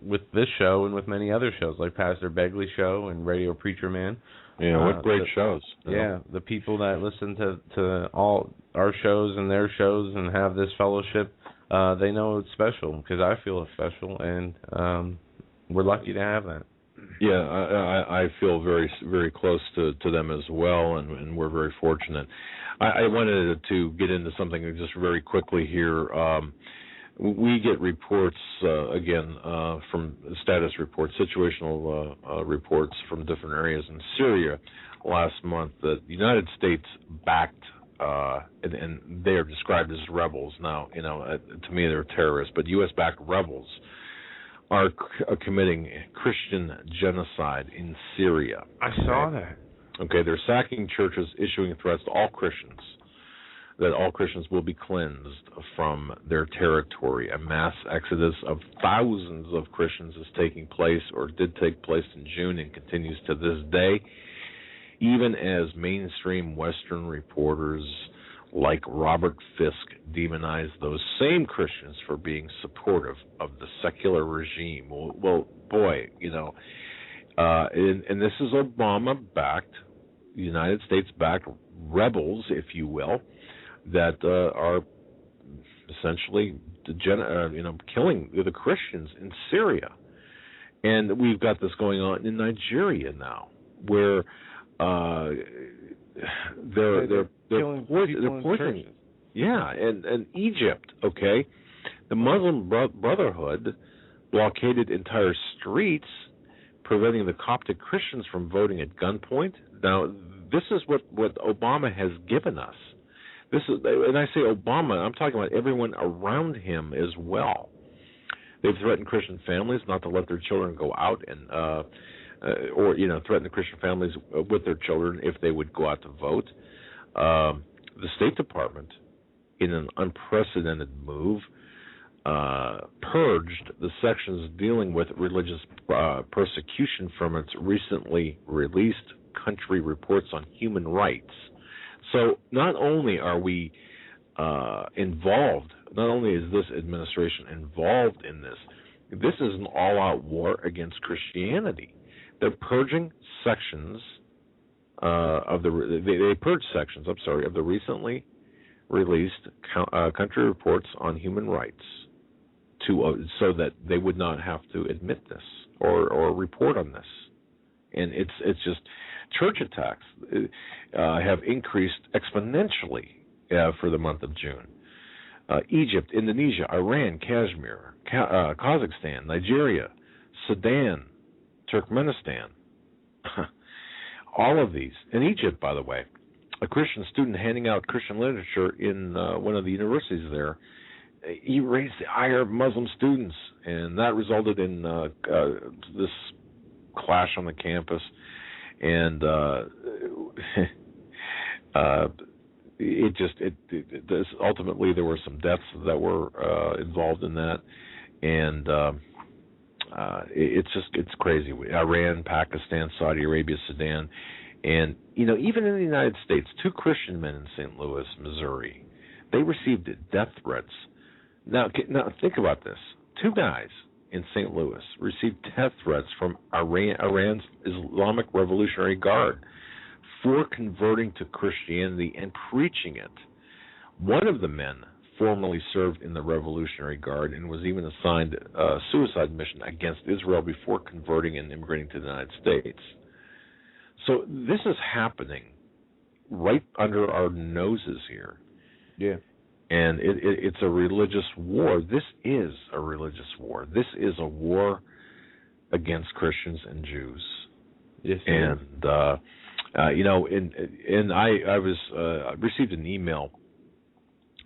with this show and with many other shows like Pastor Begley's show and Radio Preacher Man. Yeah, what great shows. Yeah, the people that listen to all our shows and their shows and have this fellowship, they know it's special because I feel it's special, and we're lucky to have that. Yeah, I feel very, very close to them as well, and we're very fortunate. I wanted to get into something just very quickly here. We get reports, again, from status reports, situational reports from different areas in Syria last month that the United States backed, and they are described as rebels. Now, to me they're terrorists, but U.S.-backed rebels are committing Christian genocide in Syria. I saw that. Okay, they're sacking churches, issuing threats to all Christians, that all Christians will be cleansed from their territory. A mass exodus of thousands of Christians is taking place, or did take place in June and continues to this day, even as mainstream Western reporters like Robert Fisk demonize those same Christians for being supportive of the secular regime. Well, boy, and this is Obama-backed, United States-backed rebels, if you will, that are essentially killing the Christians in Syria. And we've got this going on in Nigeria now, where they're poisoning. Yeah, and Egypt, okay? The Muslim Brotherhood blockaded entire streets, preventing the Coptic Christians from voting at gunpoint. Now, this is what Obama has given us. This is, and I say Obama, I'm talking about everyone around him as well. They've threatened Christian families not to let their children go out and, or threaten the Christian families with their children if they would go out to vote. The State Department, in an unprecedented move, purged the sections dealing with religious persecution from its recently released country reports on human rights. So not only are we involved, not only is this administration involved in this, this is an all-out war against Christianity. They're purging sections of they purged sections, of the recently released country reports on human rights so that they would not have to admit this or report on this. And it's just church attacks have increased exponentially for the month of June. Egypt, Indonesia, Iran, Kashmir, Kazakhstan, Nigeria, Sudan, Turkmenistan, all of these. In Egypt, by the way, a Christian student handing out Christian literature in one of the universities there, he raised the ire of Muslim students, and that resulted in this clash on the campus. And ultimately there were some deaths that were involved in that, and it's crazy. Iran, Pakistan, Saudi Arabia, Sudan, and even in the United States, 2 Christian men in St. Louis, Missouri, they received death threats. Now think about this: 2 guys in St. Louis received death threats from Iran's Islamic Revolutionary Guard for converting to Christianity and preaching it. One of the men formerly served in the Revolutionary Guard and was even assigned a suicide mission against Israel before converting and immigrating to the United States. So this is happening right under our noses here. Yeah. And it's a religious war. This is a religious war. This is a war against Christians and Jews. Yes. And I received an email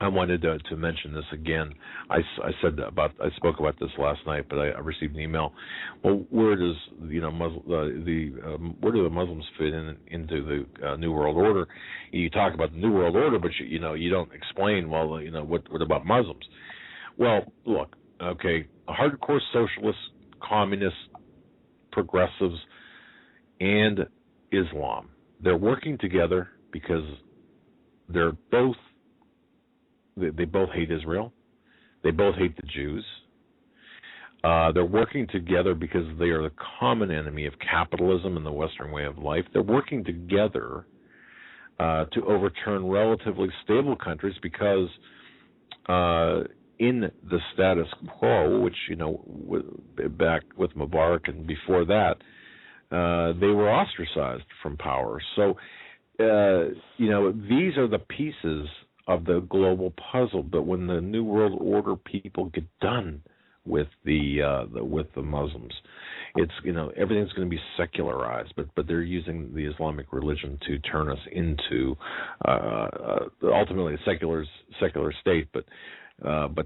I wanted to mention this again. I spoke about this last night, but I received an email. Well, where does where do the Muslims fit into the New World Order? You talk about the New World Order, but you don't explain. Well, what about Muslims? Well, look, okay, hardcore socialists, communists, progressives, and Islam. They're working together because they both hate Israel. They both hate the Jews. They're working together because they are the common enemy of capitalism and the Western way of life. They're working together to overturn relatively stable countries because in the status quo, which, back with Mubarak and before that, they were ostracized from power. So, these are the pieces of the global puzzle. But when the New World Order people get done with the Muslims, it's everything's going to be secularized. But they're using the Islamic religion to turn us into ultimately a secular state. But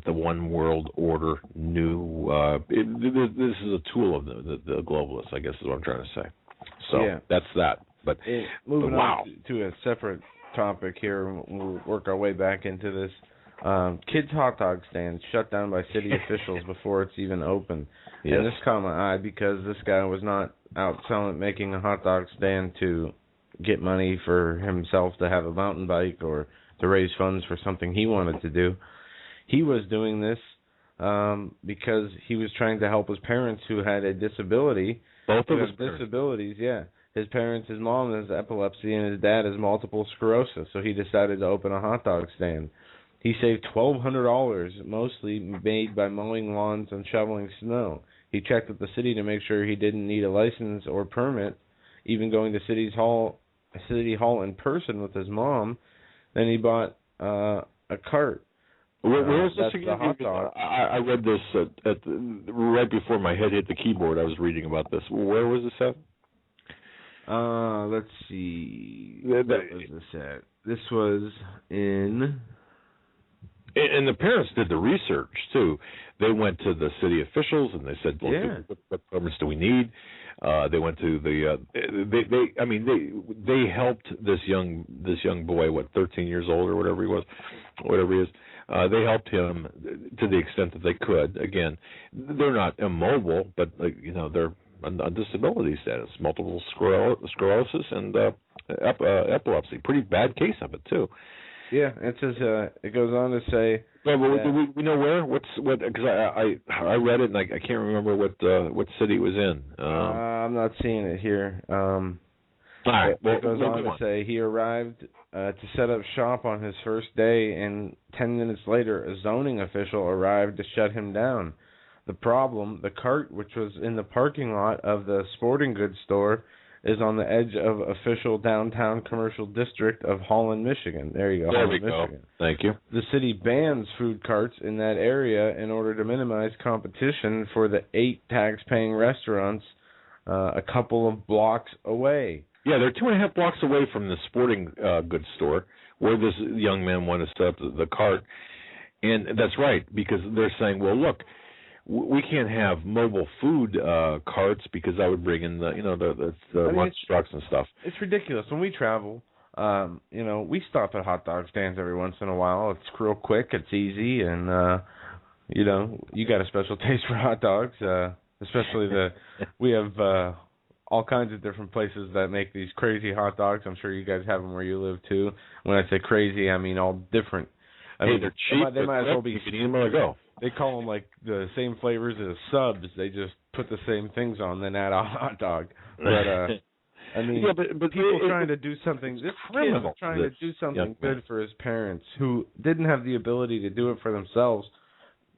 the one world order, this is a tool of the globalists, I guess is what I'm trying to say. So yeah. That's that. But moving on to a separate topic here, we'll work our way back into this. Kids' hot dog stands shut down by city officials before it's even open. Yes. And this caught my eye because this guy was not out making a hot dog stand to get money for himself to have a mountain bike or to raise funds for something he wanted to do. He was doing this because he was trying to help his parents who had a disability. Both of his disabilities, yeah. His parents, his mom has epilepsy and his dad has multiple sclerosis, so he decided to open a hot dog stand. He saved $1,200, mostly made by mowing lawns and shoveling snow. He checked with the city to make sure he didn't need a license or permit, even going to City Hall in person with his mom. Then he bought a cart. Where is this again? The hot dog. I read this right before my head hit the keyboard. I was reading about this. Where was this at? Let's see. Where was this at? This was in... And the parents did the research, too. They went to the city officials, and they said, look, what permits do we need? They went to the... They helped this young boy, 13 years old or whatever he is. They helped him to the extent that they could. Again, they're not immobile, but they're on disability status, multiple sclerosis and epilepsy. Pretty bad case of it too. Yeah, it says it goes on to say. No, but we know where. Because I read it and I can't remember what city it was in. I'm not seeing it here. All right. It goes on to say he arrived to set up shop on his first day, and 10 minutes later, a zoning official arrived to shut him down. The problem, the cart, which was in the parking lot of the sporting goods store, is on the edge of official downtown commercial district of Holland, Michigan. There you go. There we go. Michigan. Thank you. The city bans food carts in that area in order to minimize competition for the 8 tax-paying restaurants a couple of blocks away. Yeah, they're 2.5 blocks away from the sporting goods store where this young man wanted to set up the cart. And that's right, because they're saying, well, look, we can't have mobile food carts because that would bring in the lunch trucks and stuff. It's ridiculous. When we travel, we stop at hot dog stands every once in a while. It's real quick, it's easy, and you got a special taste for hot dogs. Especially we have all kinds of different places that make these crazy hot dogs. I'm sure you guys have them where you live too. When I say crazy, I mean all different. They're cheap. They might as well be. You can eat them or go. They call them like the same flavors as subs. They just put the same things on, then add a hot dog. But but people trying to do something. This kid was trying to do something good for his parents who didn't have the ability to do it for themselves,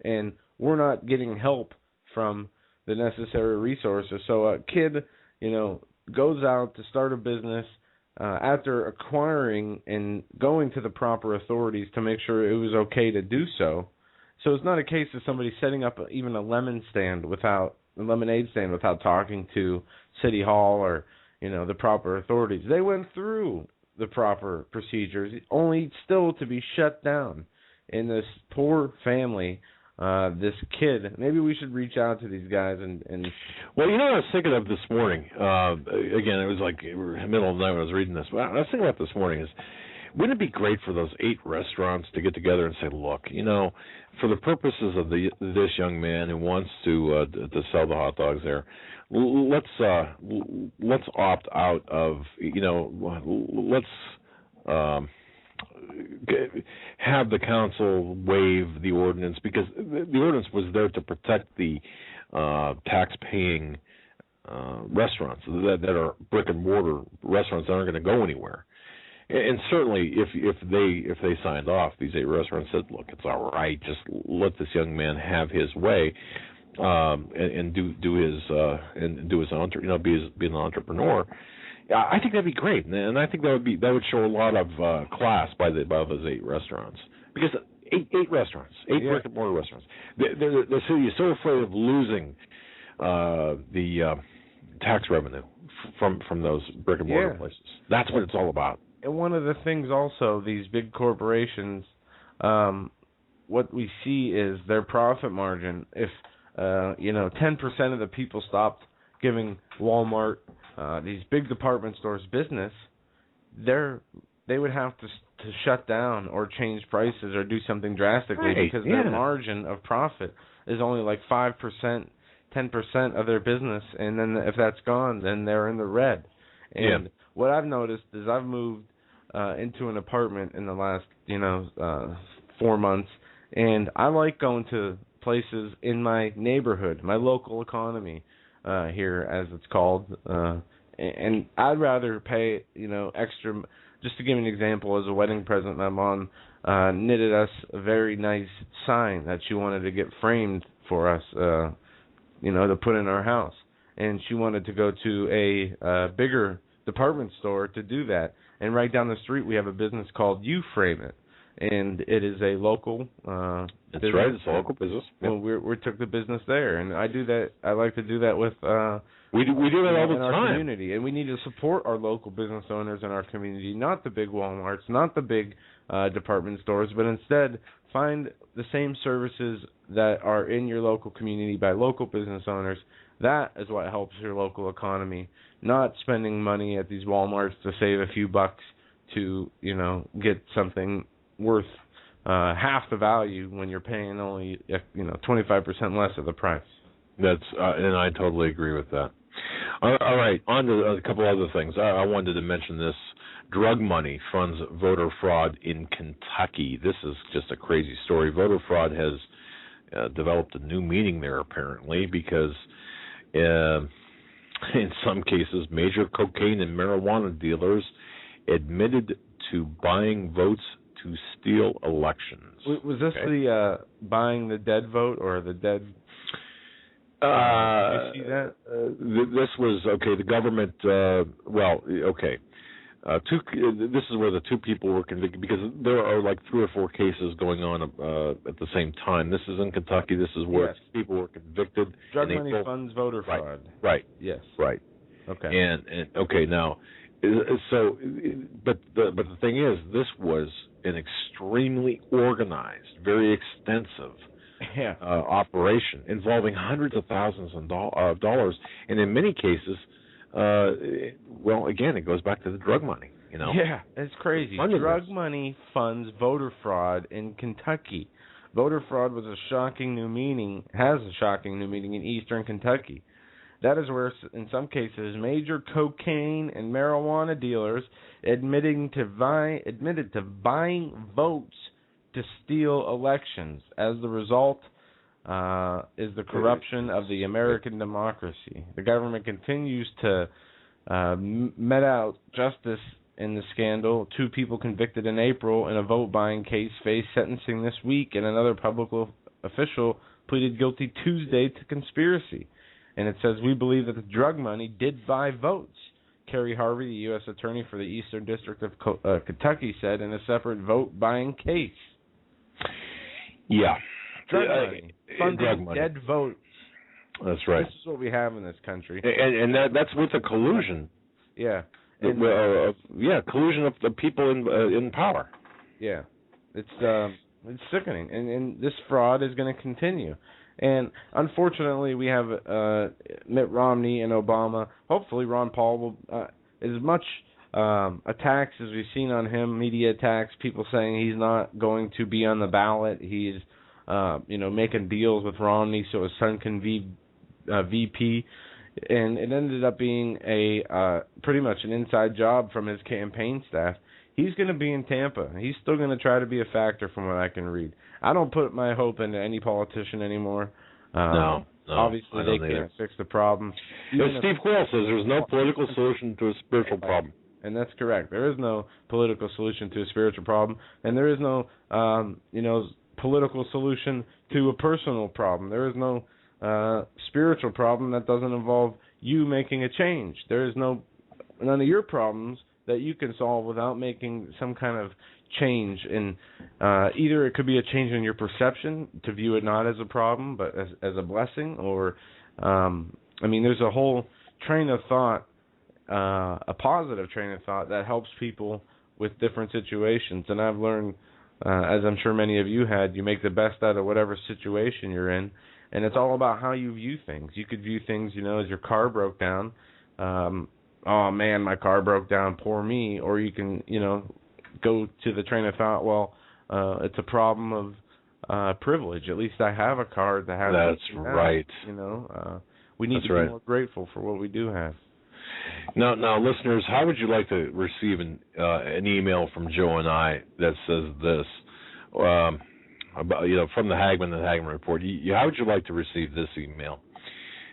and we're not getting help from the necessary resources. So a kid, goes out to start a business after acquiring and going to the proper authorities to make sure it was okay to do so. So it's not a case of somebody setting up even a lemonade stand without talking to City Hall or the proper authorities. They went through the proper procedures, only still to be shut down. in this poor family, this kid. Maybe we should reach out to these guys and Well, you know what I was thinking of this morning? Again, it was like middle of the night when I was reading this. What I was thinking about this morning is, wouldn't it be great for those 8 restaurants to get together and say, look, for the purposes of this young man who wants to sell the hot dogs there, let's opt out of, let's have the council waive the ordinance, because the ordinance was there to protect the tax-paying restaurants that are brick and mortar restaurants that aren't going to go anywhere. And certainly, if they signed off, these 8 restaurants said, "Look, it's all right. Just let this young man have his way, and do his be an entrepreneur." I think that'd be great, and I think that would show a lot of class by those 8 restaurants, because 8 restaurants, 8 brick and mortar restaurants. The city is so afraid of losing the tax revenue from those brick and mortar places. That's what it's all about. And one of the things also, these big corporations, what we see is their profit margin. If 10% of the people stopped giving Walmart, these big department stores, business, they would have to shut down or change prices or do something drastically, because their margin of profit is only like 5%, 10% of their business, and then if that's gone, then they're in the red. And what I've noticed is I've moved into an apartment in the last 4 months, and I like going to places in my neighborhood, my local economy here, as it's called, and I'd rather pay extra. Just to give you an example, as a wedding present, my mom knitted us a very nice sign that she wanted to get framed for us, to put in our house, and she wanted to go to a bigger department store to do that. And right down the street, we have a business called You Frame It, and it is a local. That's business. Right, it's a local business. Well, we took the business there, and I do that. I like to do that with. We do that all the in our time. Community, and we need to support our local business owners in our community, not the big Walmarts, not the big department stores, but instead find the same services that are in your local community by local business owners. That is what helps your local economy, not spending money at these Walmarts to save a few bucks to, get something worth half the value when you're paying only, 25% less of the price. That's and I totally agree with that. All right, on to a couple other things. I wanted to mention this. Drug money funds voter fraud in Kentucky. This is just a crazy story. Voter fraud has developed a new meaning there, apparently, because in some cases, major cocaine and marijuana dealers admitted to buying votes to steal elections. Was this the buying the dead vote or the dead? Did you see that? This was the government. This is where the 2 people were convicted, because there are like 3 or 4 cases going on at the same time. This is in Kentucky. This is where people were convicted. Drug money funds voter fraud. Right. Yes. Right. Okay. And now, so, but the thing is, this was an extremely organized, very extensive operation involving hundreds of thousands of dollars, and in many cases, again, it goes back to the drug money. Yeah, it's crazy. Drug money funds voter fraud in Kentucky. Voter fraud was has a shocking new meaning in eastern Kentucky. That is where, in some cases, major cocaine and marijuana dealers admitted to buying votes to steal elections. As the result is the corruption of the American democracy. The government continues to met out justice in the scandal. 2 people convicted in April in a vote-buying case face sentencing this week, and another public official pleaded guilty Tuesday to conspiracy. And it says, we believe that the drug money did buy votes. Kerry Harvey, the U.S. Attorney for the Eastern District of Kentucky, said in a separate vote-buying case. Yeah. Drug money. Funding dead votes. That's right. This is what we have in this country. And that's with a collusion. Yeah. Collusion of the people in power. Yeah. It's It's sickening, and this fraud is going to continue. And unfortunately, we have Mitt Romney and Obama. Hopefully, Ron Paul will as much attacks as we've seen on him, media attacks, people saying he's not going to be on the ballot. He's making deals with Romney so his son can be VP. And it ended up being a pretty much an inside job from his campaign staff. He's going to be in Tampa. He's still going to try to be a factor from what I can read. I don't put my hope into any politician anymore. No, obviously they can't fix the problem. Steve Quayle says there's no political solution to a spiritual problem. And that's correct. There is no political solution to a spiritual problem, and there is no political solution to a personal problem. There is no spiritual problem that doesn't involve you making a change. There is none of your problems that you can solve without making some kind of change in either it could be a change in your perception to view it not as a problem but as a blessing, or there's a whole train of thought, a positive train of thought that helps people with different situations. And I've learned, as I'm sure many of you had, you make the best out of whatever situation you're in, and it's all about how you view things. You could view things, as your car broke down. Oh man, my car broke down, poor me. Or you can, go to the train of thought, well, it's a problem of privilege. At least I have a car that has. That's right. We need to be more grateful for what we do have. Now, listeners, how would you like to receive an email from Joe and I that says this? About from the Hagmann and Hagmann report. How would you like to receive this email?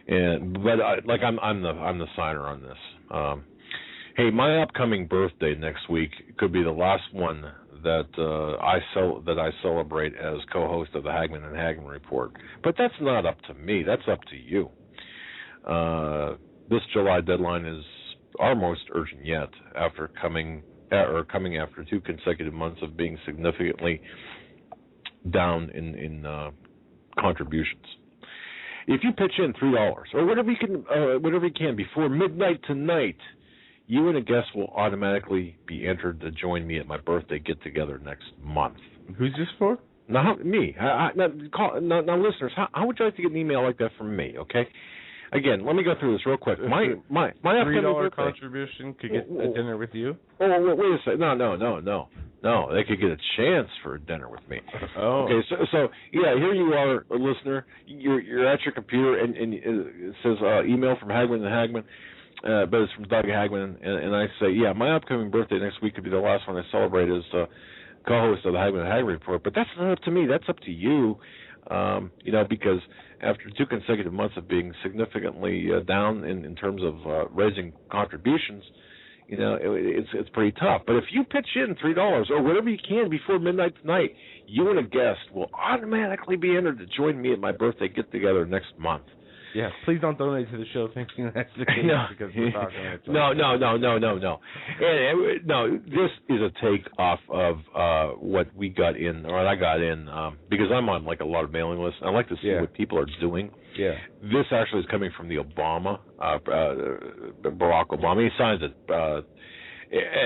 I'm the signer on this. Hey, my upcoming birthday next week could be the last one that I celebrate as co-host of the Hagmann and Hagmann report. But that's not up to me. That's up to you. This July deadline is our most urgent yet, after coming after 2 consecutive months of being significantly down in contributions. If you pitch in $3 or whatever you can before midnight tonight, you and a guest will automatically be entered to join me at my birthday get-together next month. Who's this for? Now, me. Now, listeners, how would you like to get an email like that from me? Okay. Again, let me go through this real quick. My $3 contribution could get a dinner with you. Oh, wait a second. No. They could get a chance for a dinner with me. Oh. Okay. So yeah, here you are, a listener. You're at your computer, and it says email from Hagmann and Hagmann, but it's from Doug Hagmann, and I say, yeah, my upcoming birthday next week could be the last one I celebrate as co-host of the Hagmann and Hagmann report. But that's not up to me. That's up to you. Because after 2 consecutive months of being significantly down in terms of raising contributions, it's pretty tough. But if you pitch in $3 or whatever you can before midnight tonight, you and a guest will automatically be entered to join me at my birthday get-together next month. Yeah, please don't donate to the show thinking that's the case because we're talking about it. No, this is a take off of what we got in, or what I got in, because I'm on like a lot of mailing lists. I like to see what people are doing. Yeah. This actually is coming from the Obama, Barack Obama. He signs it.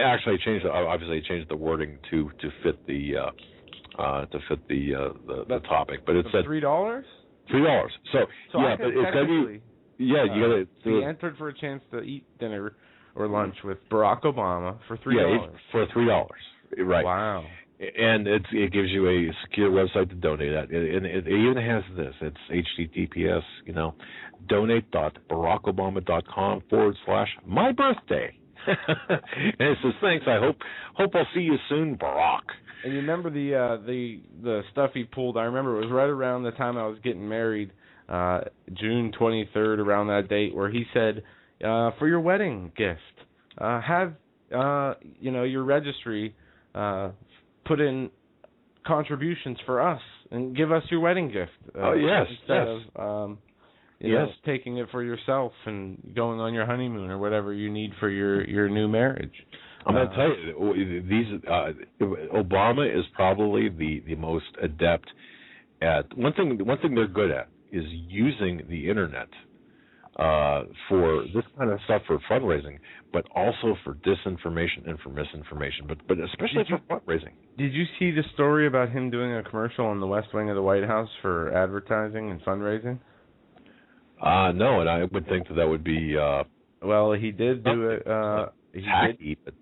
Actually, obviously changed the wording to fit the topic, but it said $3. $3. So yeah, but it's gonna be you gotta be entered for a chance to eat dinner or lunch with Barack Obama for $3. Yeah, for $3, right? Wow. And it gives you a secure website to donate at, and it even has this. It's HTTPS, donate.barackobama.com/my-birthday. And it says, thanks. I hope I'll see you soon, Barack. And you remember the stuff he pulled? I remember it was right around the time I was getting married, June 23rd, around that date, where he said, for your wedding gift, have your registry put in contributions for us and give us your wedding gift. Instead of taking it for yourself and going on your honeymoon or whatever you need for your new marriage. I'm going to tell you, Obama is probably the most adept at one thing they're good at is using the internet for this kind of stuff for fundraising, but also for disinformation and for misinformation, but especially for fundraising. Did you see the story about him doing a commercial on the West Wing of the White House for advertising and fundraising? No, and I would think that would be. Well, he did do it. Tacky, but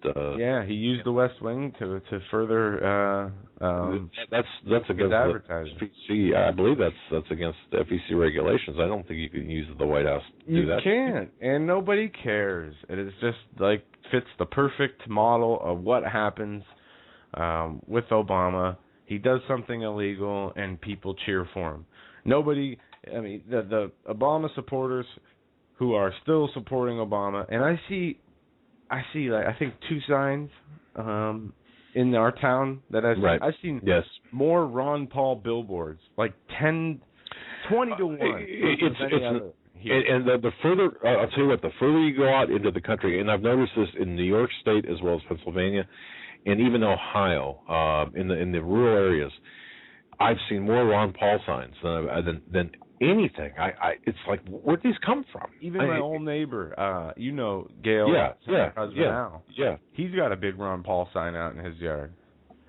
he used the West Wing to further. That's against advertising. FEC. I believe that's against the FEC regulations. I don't think you can use the White House to do that. You can't, and nobody cares. It is just like fits the perfect model of what happens with Obama. He does something illegal, and people cheer for him. Nobody. I mean, the Obama supporters who are still supporting Obama, and I see like I think 2 signs in our town that I've seen more Ron Paul billboards, like 20 to 1. And the further I'll tell you what, the further you go out into the country, and I've noticed this in New York State as well as Pennsylvania, and even Ohio, in the rural areas, I've seen more Ron Paul signs than anything. It's like, where'd these come from? Even my old neighbor, Gail, husband Al. Yeah. He's got a big Ron Paul sign out in his yard.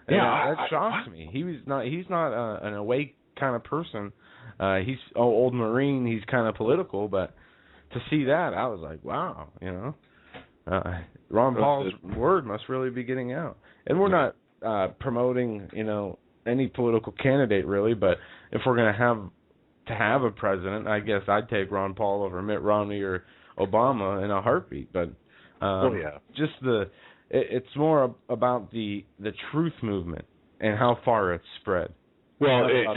And that shocks me. He's not an awake kind of person. He's old Marine. He's kind of political, but to see that, I was like, wow, Ron Paul's word must really be getting out. And we're not promoting, any political candidate really, but if we're going to have a president, I guess I'd take Ron Paul over Mitt Romney or Obama in a heartbeat. But just it's more about the truth movement and how far it's spread. Well, it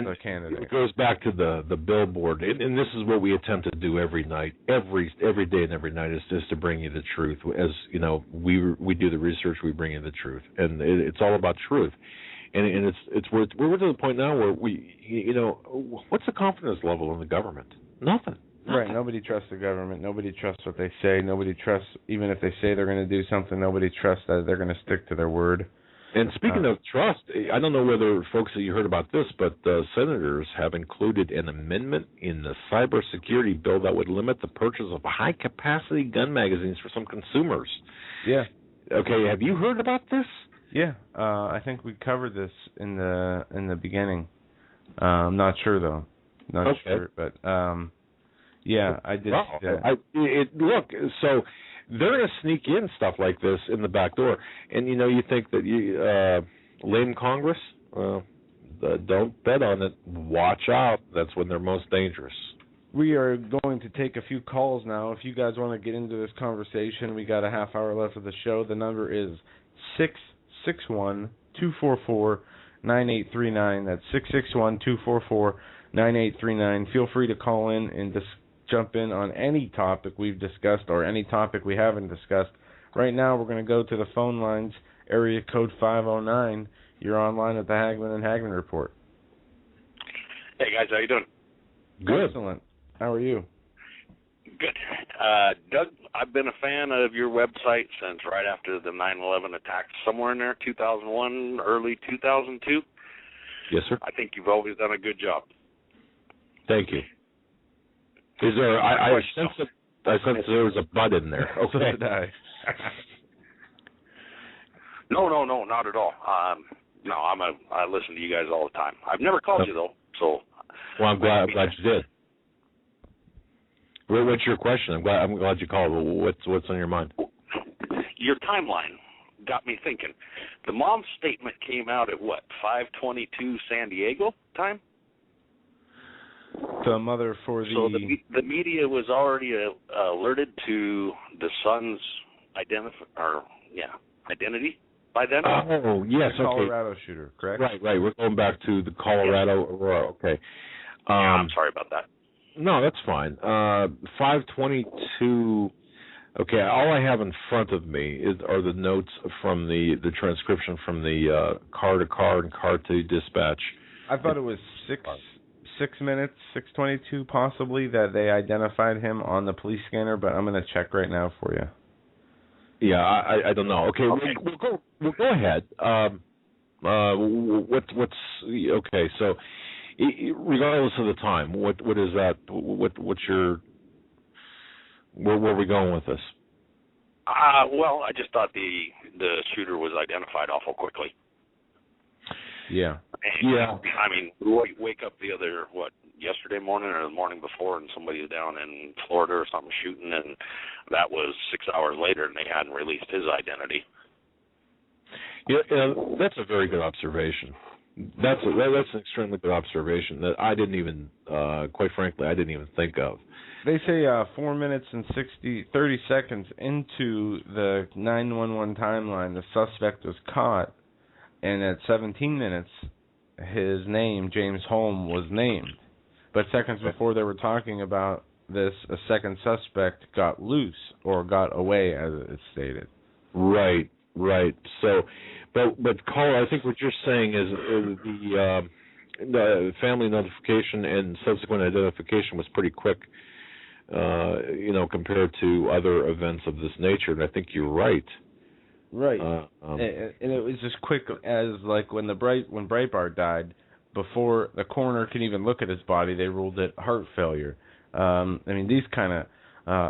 goes back to the billboard, and this is what we attempt to do every night, every day and every night, is just to bring you the truth. As we do the research, we bring you the truth, and it's all about truth. And we're to the point now where what's the confidence level in the government? Nothing. Right. Nobody trusts the government. Nobody trusts what they say. Nobody trusts, even if they say they're going to do something, nobody trusts that they're going to stick to their word. And speaking of trust, I don't know whether folks you heard about this, but senators have included an amendment in the cybersecurity bill that would limit the purchase of high-capacity gun magazines for some consumers. Yeah. Okay. Have you heard about this? Yeah, I think we covered this in the beginning. I'm not sure though. Not sure, but I did. Look, so they're going to sneak in stuff like this in the back door, and you think that lame Congress, don't bet on it. Watch out. That's when they're most dangerous. We are going to take a few calls now. If you guys want to get into this conversation, we got a half hour left of the show. The number is 661-244-9839. That's 661-244-9839. Feel free to call in and just jump in on any topic we've discussed or any topic we haven't discussed. Right now, we're going to go to the phone lines, area code 509. You're online at the Hagmann and Hagmann Report. Hey, guys. How you doing? Good. Excellent. How are you? Good. Doug, I've been a fan of your website since right after the 9/11 attacks, somewhere in there, 2001, early 2002. Yes, sir. I think you've always done a good job. Thank you. Is there? I sense there was a butt in there. Okay. So did I. No, not at all. I listen to you guys all the time. I've never called you though, so. Well, I'm glad you did. What's your question? I'm glad you called. What's on your mind? Your timeline got me thinking. The mom's statement came out at what, 5:22 San Diego time? The mother for the... So the media was already alerted to the son's identity by then? Oh, yes, the Colorado shooter, correct? Right. We're going back to the Colorado Aurora. Okay. I'm sorry about that. No, that's fine. 5:22. Okay, all I have in front of me are the notes from the transcription from the car-to-car and car-to dispatch. I thought it was 6 minutes, 6:22 possibly, that they identified him on the police scanner, but I'm going to check right now for you. Yeah, I don't know. Okay. We'll go ahead. Okay? So, regardless of the time, what is that? What's your Where are we going with this? Well, I just thought the shooter was identified awful quickly. Yeah. Yeah. I mean, wake up yesterday morning or the morning before, and somebody was down in Florida or something shooting, and that was 6 hours later, and they hadn't released his identity. Yeah, that's a very good observation. That's an extremely good observation that I didn't even, quite frankly, I didn't even think of. They say 4 minutes and 30 seconds into the 911 timeline, the suspect was caught, and at 17 minutes, his name, James Holm, was named. But seconds before they were talking about this, a second suspect got loose or got away, as it's stated. Right. So, but caller, I think what you're saying is the family notification and subsequent identification was pretty quick, compared to other events of this nature. And I think you're right. Right. And it was as quick as like when Breitbart died. Before the coroner could even look at his body, they ruled it heart failure. These kind of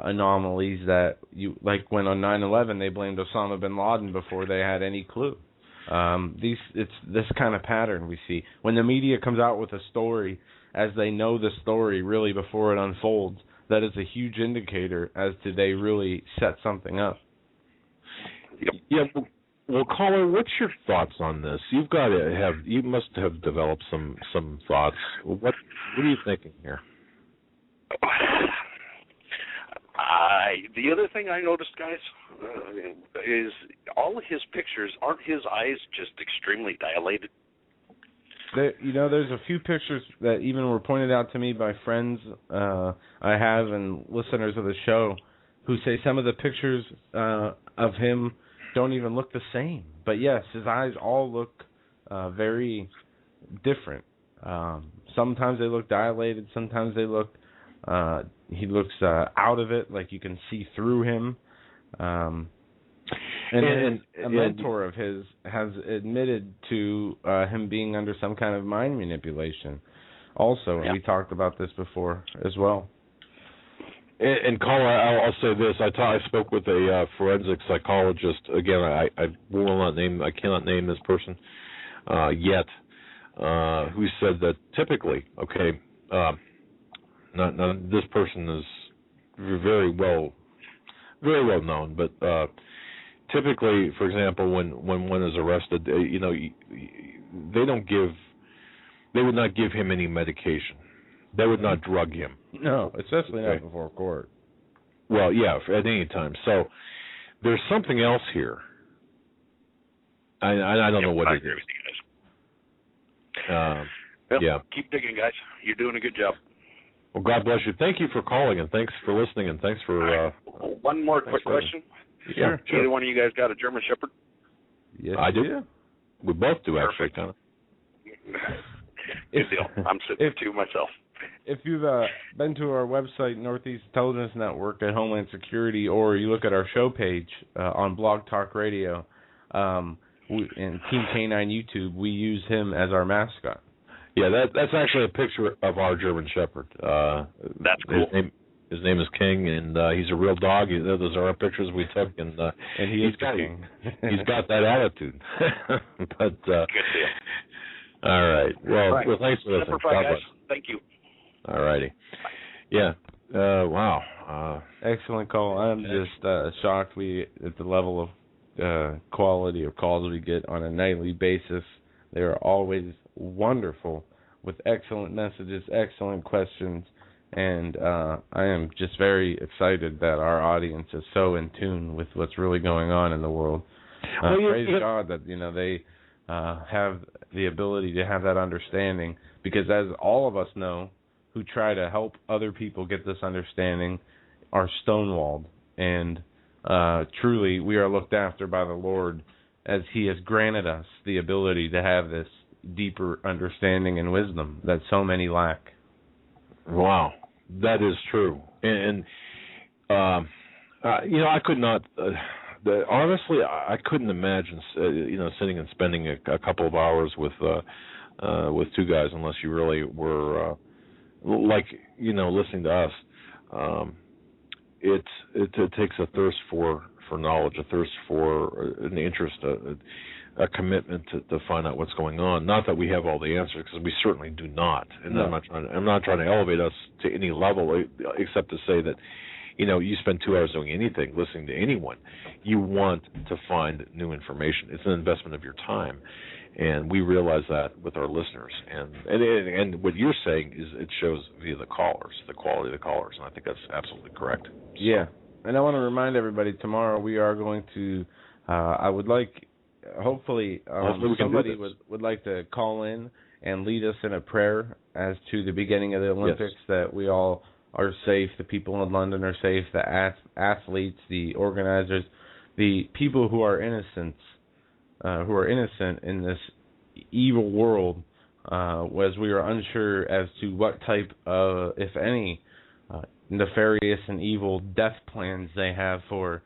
anomalies that like when on 9/11 they blamed Osama bin Laden before they had any clue. It's this kind of pattern we see when the media comes out with a story as they know the story really before it unfolds. That is a huge indicator as to they really set something up. Yeah. Well, caller, what's your thoughts on this? You must have developed some thoughts. What are you thinking here? The other thing I noticed, guys, is all of his pictures, aren't his eyes just extremely dilated? There's a few pictures that even were pointed out to me by friends I have and listeners of the show who say some of the pictures of him don't even look the same. But yes, his eyes all look very different. Sometimes they look dilated. Sometimes they look he looks out of it, like you can see through him. And a mentor of his has admitted to him being under some kind of mind manipulation also. And we talked about this before as well. And caller, I'll say this: I spoke with a forensic psychologist. Again, I cannot name this person yet, who said that typically, not this person is very well known, but typically, for example, when one is arrested, they would not give him any medication. They would not drug him. No, especially not before court. Well, yeah, at any time. So there's something else here. I don't know what it is. Keep digging, guys. You're doing a good job. Well, God bless you. Thank you for calling, and thanks for listening, and thanks for... One more quick question. Sure. Either one of you guys got a German Shepherd? Yes, I do. Yeah. We both do, actually, kind of. Good deal. I'm sitting two myself. If you've been to our website, Northeast Intelligence Network at Homeland Security, or you look at our show page on Blog Talk Radio and Team K9 YouTube, we use him as our mascot. Yeah, that's actually a picture of our German Shepherd. That's cool. His name is King, and he's a real dog. Those are our pictures we took, and he's got King. He's got that attitude. But good deal. All right. Well, thanks for listening. Guys. Thank you. All righty. Yeah. Wow. Excellent call. I'm just shocked at the level of quality of calls we get on a nightly basis. They are always wonderful with excellent messages, excellent questions, and I am just very excited that our audience is so in tune with what's really going on in the world. Praise God that they have the ability to have that understanding, because as all of us know who try to help other people get this understanding are stonewalled, and truly we are looked after by the Lord as He has granted us the ability to have this deeper understanding and wisdom that so many lack. Wow, that is true. And I could not... honestly, I couldn't imagine, sitting and spending a couple of hours with two guys, unless you really were listening to us. it takes a thirst for knowledge, a thirst for an interest, a commitment to find out what's going on. Not that we have all the answers, because we certainly do not. And No. I'm not trying to elevate us to any level, except to say that, you spend 2 hours doing anything, listening to anyone. You want to find new information. It's an investment of your time, and we realize that with our listeners. And what you're saying is it shows via the callers, the quality of the callers, and I think that's absolutely correct. Yeah, and I want to remind everybody, tomorrow we are going to, I would like, hopefully somebody would like to call in and lead us in a prayer as to the beginning of the Olympics, yes, that we all are safe, the people in London are safe, the athletes, the organizers, the people who are innocent in this evil world, as we are unsure as to what type of, if any, nefarious and evil death plans they have for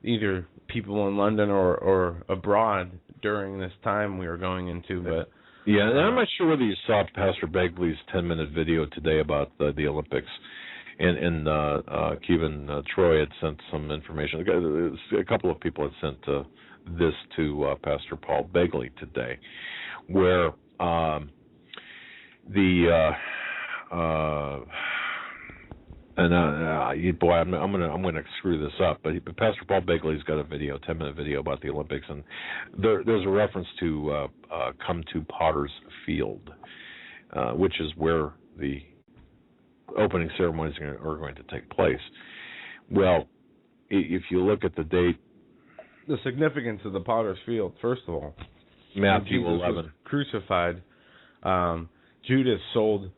either people in London or abroad during this time we are going into. But yeah, and I'm not sure whether you saw Pastor Begley's 10-minute video today about the Olympics. And Cuban Troy had sent some information. A couple of people had sent this to Pastor Paul Begley today, where I'm gonna screw this up, but Pastor Paul Begley's got a video, 10-minute video about the Olympics, and there's a reference to come to Potter's Field, which is where the opening ceremonies are going to take place. Well, if you look at the date, the significance of the Potter's Field, first of all, Matthew 11 was crucified. Judas sold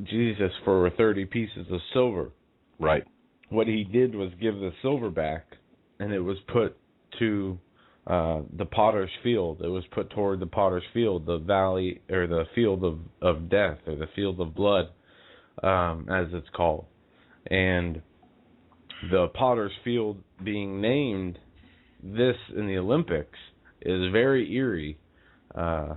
Jesus for 30 pieces of silver. Right. What he did was give the silver back, and it was put to the Potter's Field. It was put toward the Potter's Field, the valley, or the field of death, or the field of blood, as it's called. And the Potter's Field being named this in the Olympics is very eerie, because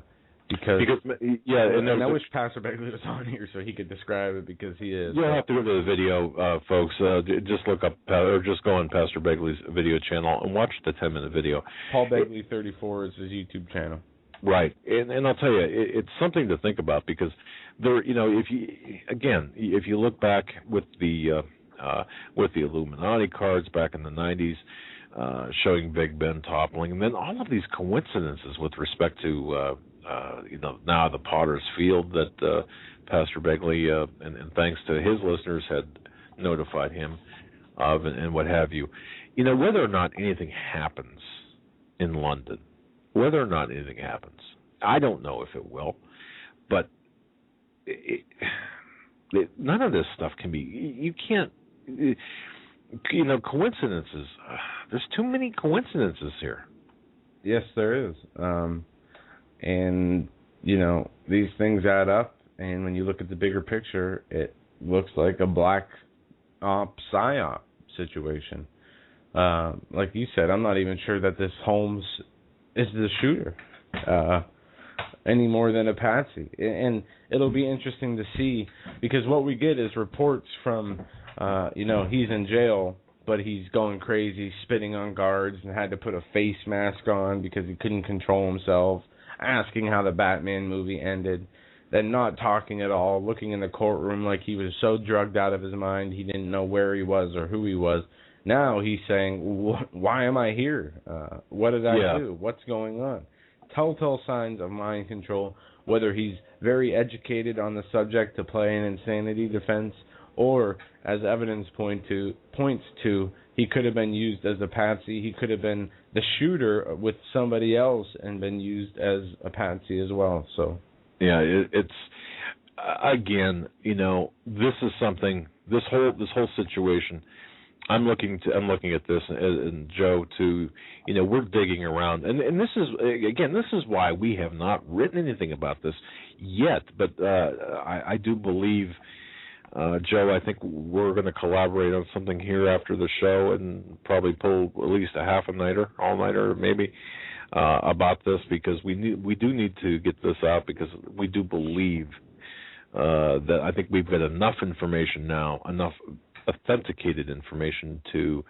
and I wish Pastor Begley was on here so he could describe it, because he is. You'll have to go to the video, folks. Just look up, or just go on Pastor Begley's video channel and watch the 10-minute video. Paul Begley 34 is his YouTube channel. Right, and I'll tell you, it's something to think about, because there, if you look back with the Illuminati cards back in the 90s, showing Big Ben toppling, and then all of these coincidences with respect to now the Potter's Field that Pastor Begley, and thanks to his listeners, had notified him of, and what have you. Whether or not anything happens in London, I don't know if it will, but none of this stuff can be. You can't. Coincidences. There's too many coincidences here. Yes, there is. And these things add up. And when you look at the bigger picture, it looks like a black op psyop situation. Like you said, I'm not even sure that this Holmes is the shooter any more than a patsy. And it'll be interesting to see, because what we get is reports from, he's in jail, but he's going crazy, spitting on guards, and had to put a face mask on because he couldn't control himself, asking how the Batman movie ended, then not talking at all, looking in the courtroom like he was so drugged out of his mind he didn't know where he was or who he was. Now he's saying, why am I here? What did I do? What's going on? Telltale signs of mind control, whether he's very educated on the subject to play an insanity defense, or, as evidence points to, he could have been used as a patsy. He could have been the shooter with somebody else and been used as a patsy as well. So, yeah, it's again, this is something. This whole situation. I'm looking at this, and Joe too. We're digging around, and this is why we have not written anything about this yet. But I do believe, Joe, I think we're going to collaborate on something here after the show, and probably pull at least a half a nighter, all nighter maybe, about this, because we do need to get this out, because we do believe that I think we've got enough information now, enough authenticated information to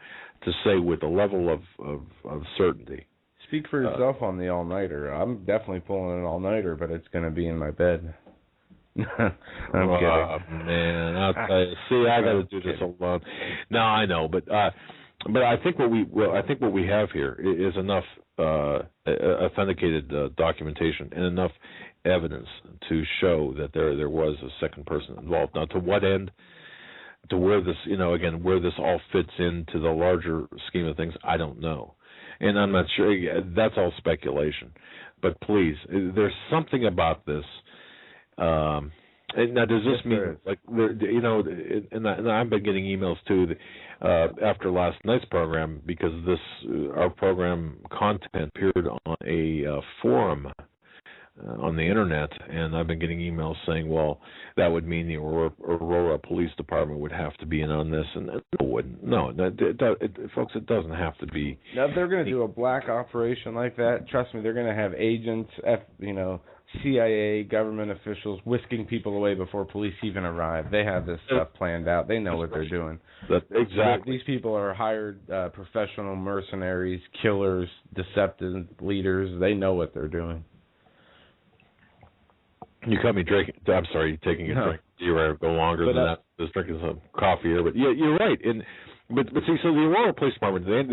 say with a level of certainty. Speak for yourself on the all-nighter. I'm definitely pulling an all-nighter, but it's going to be in my bed. I'm kidding. Man, I'll tell you. See, I got to do this alone. No, I know, but I think what we have here is enough authenticated documentation and enough evidence to show that there was a second person involved. Now, to what end? To where this, where this all fits into the larger scheme of things, I don't know. And I'm not sure. That's all speculation. But please, there's something about this. And now, does this mean, and I've been getting emails too after last night's program, because our program content appeared on a forum on the internet, and I've been getting emails saying, well, that would mean the Aurora Police Department would have to be in on this, and no, it wouldn't. No, folks, it doesn't have to be. Now, if they're going to do a black operation like that, trust me, they're going to have agents, CIA, government officials whisking people away before police even arrive. They have this stuff planned out. They know what they're doing. Exactly. These people are hired professional mercenaries, killers, deceptive leaders. They know what they're doing. You caught me drinking. I'm sorry, taking a drink. You're go longer than that. Just drinking some coffee here, but yeah, you're right. But see, so the Aurora Police Department, they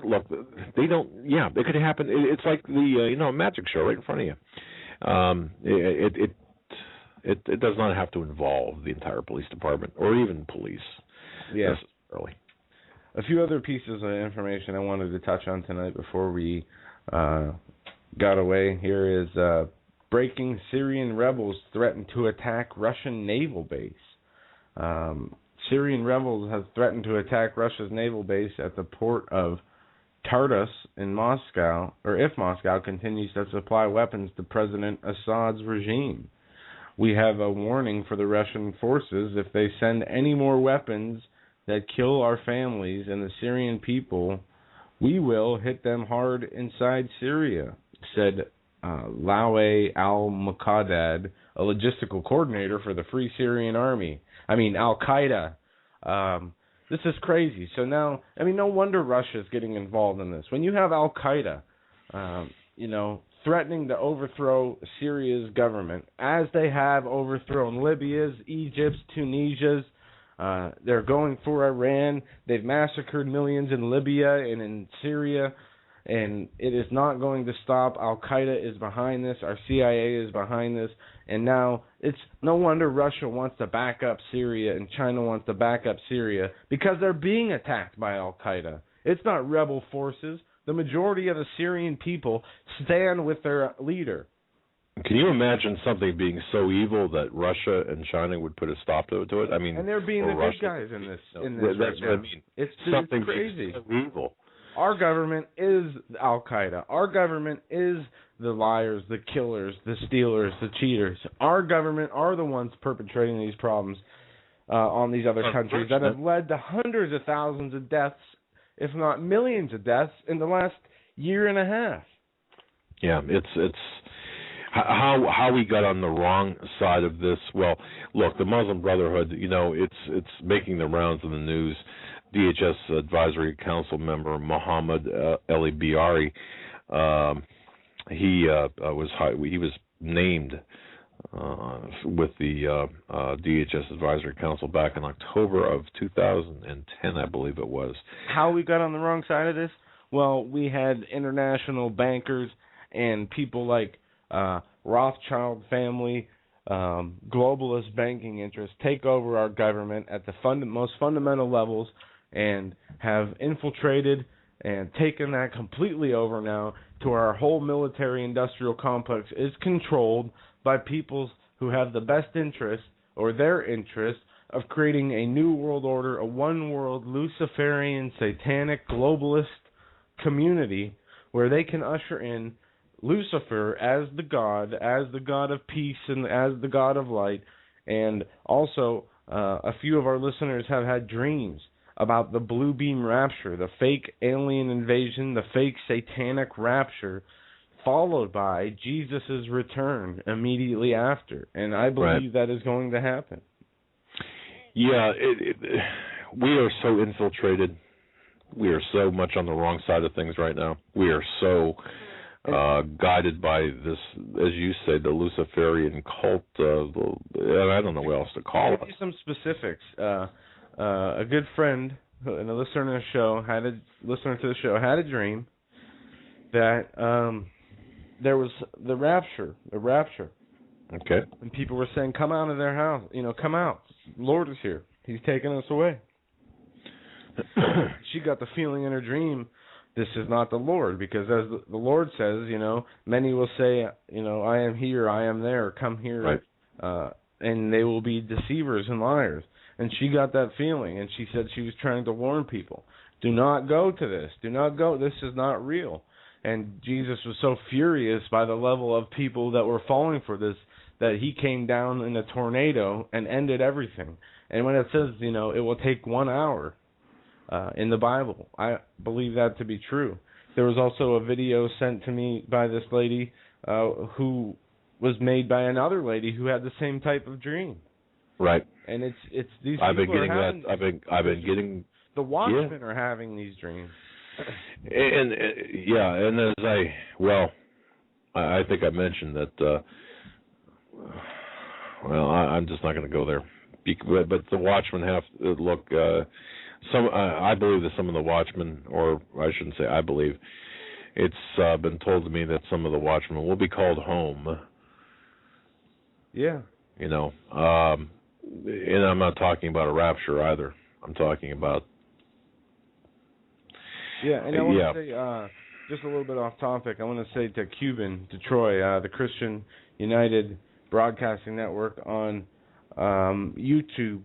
look. They don't. Yeah, it could happen. It's like the magic show right in front of you. It does not have to involve the entire police department or even police. Yes. Necessarily. A few other pieces of information I wanted to touch on tonight before we got away. Here is. Breaking: Syrian rebels threaten to attack Russian naval base. Syrian rebels have threatened to attack Russia's naval base at the port of Tartus in Moscow, or if Moscow continues to supply weapons to President Assad's regime. We have a warning for the Russian forces: if they send any more weapons that kill our families and the Syrian people, we will hit them hard inside Syria, said Lawe al-Muqaddad, a logistical coordinator for the Free Syrian Army. Al-Qaeda. This is crazy. So now, no wonder Russia's getting involved in this. When you have Al-Qaeda, threatening to overthrow Syria's government, as they have overthrown Libya's, Egypt's, Tunisia's, they're going for Iran. They've massacred millions in Libya and in Syria. And it is not going to stop. Al-Qaeda is behind this. Our CIA is behind this. And now it's no wonder Russia wants to back up Syria and China wants to back up Syria, because they're being attacked by Al-Qaeda. It's not rebel forces. The majority of the Syrian people stand with their leader. Can you imagine something being so evil that Russia and China would put a stop to it? And they're being the good guys in this. That's what I mean. It's something crazy. So evil. Our government is Al-Qaeda. Our government is the liars, the killers, the stealers, the cheaters. Our government are the ones perpetrating these problems on these other countries that have led to hundreds of thousands of deaths, if not millions of deaths, in the last year and a half. Yeah, it's how we got on the wrong side of this. Well, look, the Muslim Brotherhood, it's making the rounds in the news. DHS Advisory Council member Mohammed Ali Biari, he was named with the DHS Advisory Council back in October of 2010, I believe it was. How we got on the wrong side of this? Well, we had international bankers and people like Rothschild family, globalist banking interests take over our government at the most fundamental levels, and have infiltrated and taken that completely over now to our whole military-industrial complex is controlled by peoples who have the best interest, or their interest, of creating a new world order, a one-world, Luciferian, satanic, globalist community where they can usher in Lucifer as the god of peace and as the god of light. And also, a few of our listeners have had dreams about the blue beam rapture, the fake alien invasion, the fake satanic rapture, followed by Jesus' return immediately after. And I believe that is going to happen. Yeah, we are so infiltrated. We are so much on the wrong side of things right now. We are so guided by this, as you say, the Luciferian cult. And I don't know what else to call it. I'll give you some specifics. A good friend and a listener to the show had a dream that there was the rapture. Okay. And people were saying, "Come out of their house. Come out. The Lord is here. He's taking us away." She got the feeling in her dream, this is not the Lord, because as the Lord says, many will say, I am here, I am there, come here, right. And they will be deceivers and liars. And she got that feeling, and she said she was trying to warn people, do not go to this, do not go, this is not real. And Jesus was so furious by the level of people that were falling for this that he came down in a tornado and ended everything. And when it says, it will take 1 hour, in the Bible, I believe that to be true. There was also a video sent to me by this lady who was made by another lady who had the same type of dream. Right. And it's these I've been people getting are having, that. I've been getting the Watchmen are having these dreams. And as I think I mentioned that. I'm just not going to go there. But the Watchmen have look. I believe that some of the Watchmen, or I shouldn't say I believe, it's been told to me that some of the Watchmen will be called home. Yeah. And I'm not talking about a rapture either. I'm talking about. Yeah, and I want to say, just a little bit off topic, I want to say to Cuban, to Troy, the Christian United Broadcasting Network on YouTube,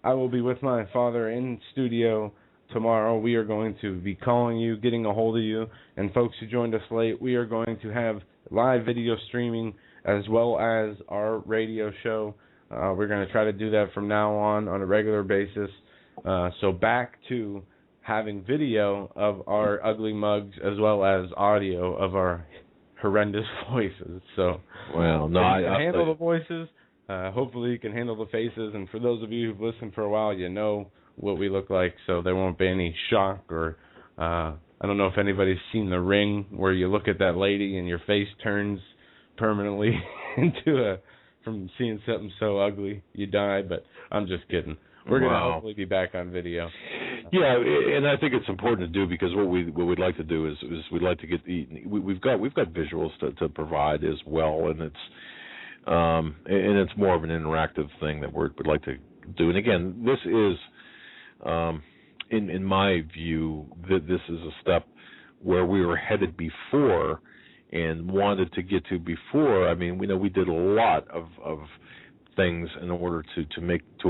I will be with my father in studio tomorrow. We are going to be calling you, getting a hold of you, and folks who joined us late, we are going to have live video streaming as well as our radio show. We're going to try to do that from now on a regular basis. So back to having video of our ugly mugs as well as audio of our horrendous voices. So I can handle the voices. Hopefully you can handle the faces, and for those of you who've listened for a while, you know what we look like, so there won't be any shock or I don't know if anybody's seen The Ring, where you look at that lady and your face turns permanently into from seeing something so ugly you die, but I'm just kidding. We're going to hopefully be back on video. Yeah, and I think it's important to do, because what we'd like to do is we'd like to get we've got visuals to provide as well, and it's more of an interactive thing that we'd like to do. And again, this is, in my view, that this is a step where we were headed before and wanted to get to before. I mean, we did a lot of things in order to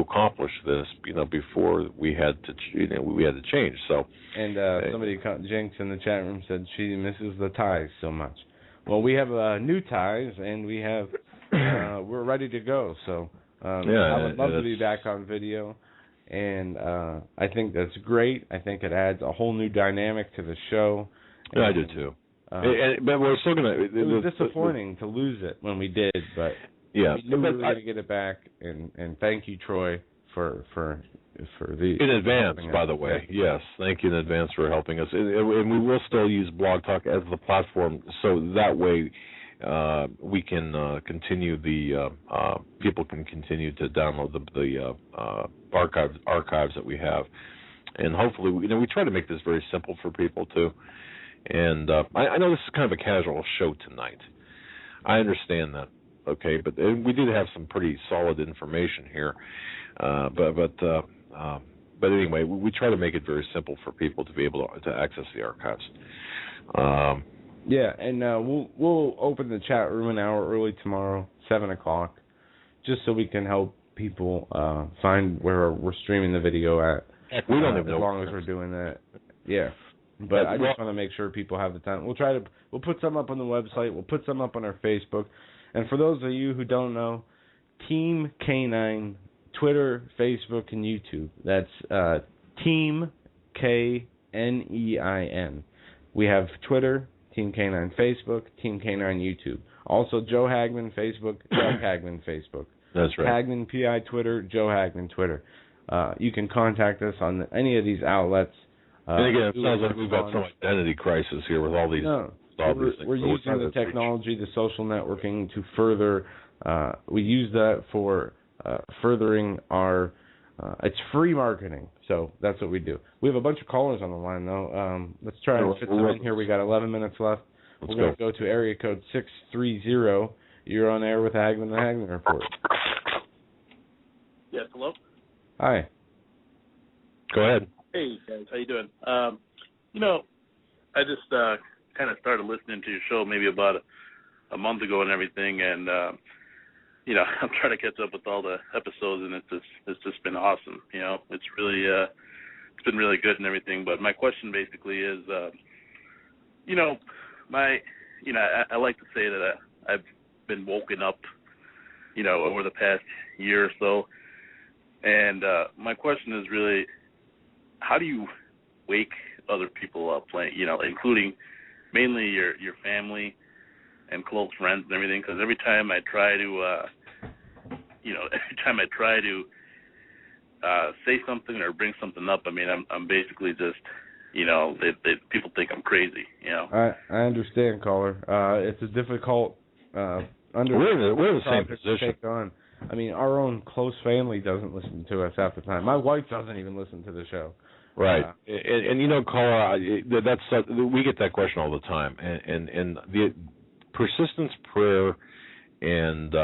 accomplish this, before we had to change. So, and somebody, Jinx in the chat room, said she misses the ties so much. Well, we have new ties, and we have we're ready to go. So I would love to be back on video, and I think that's great. I think it adds a whole new dynamic to the show. Yeah, I do too. But we're still gonna. It was disappointing to lose it when we did, but we knew we were going to get it back. And thank you, Troy, for the in advance. By the way, yes, thank you in advance for helping us. And we will still use Blog Talk as the platform, so that way we can continue people can continue to download the archives that we have, and hopefully we try to make this very simple for people too. And I know this is kind of a casual show tonight. I understand that, okay, but we did have some pretty solid information here. But anyway, we try to make it very simple for people to be able to access the archives. And we'll open the chat room an hour early tomorrow, 7:00, just so we can help people find where we're streaming the video at. We don't even know as long as we're doing that. Yeah. But I just want to make sure people have the time. We'll put some up on the website. We'll put some up on our Facebook. And for those of you who don't know, Team K9, Twitter, Facebook, and YouTube. That's Team K-N-E-I-N. We have Twitter, Team K9 Facebook, Team K9 YouTube. Also, Joe Hagmann Facebook, Doug Hagmann Facebook. That's right. Hagmann PI Twitter, Joe Hagmann Twitter. You can contact us on any of these outlets. And again, it sounds like we've got some identity crisis here with all these. No, we're using the technology, the social networking to further. We use that for furthering our. It's free marketing, so that's what we do. We have a bunch of callers on the line, though. Let's try and fit them in here. We got 11 minutes left. We're going to go to area code 630. You're on air with Hagmann and the Hagmann Report. Yes, hello? Hi. Go ahead. Hey, guys. How you doing? I just kind of started listening to your show maybe about a month ago and everything, and, I'm trying to catch up with all the episodes, and it's just been awesome. It's really it's been really good and everything. But my question basically is, I like to say that I've been woken up, over the past year or so. And my question is really, how do you wake other people up, including mainly your family and close friends and everything? Because every time I try to, say something or bring something up, I'm basically just, people think I'm crazy. I understand, caller. It's a difficult. We're in the same position. Take on. Our own close family doesn't listen to us half the time. My wife doesn't even listen to the show. Right, caller, we get that question all the time, and the persistence, prayer, and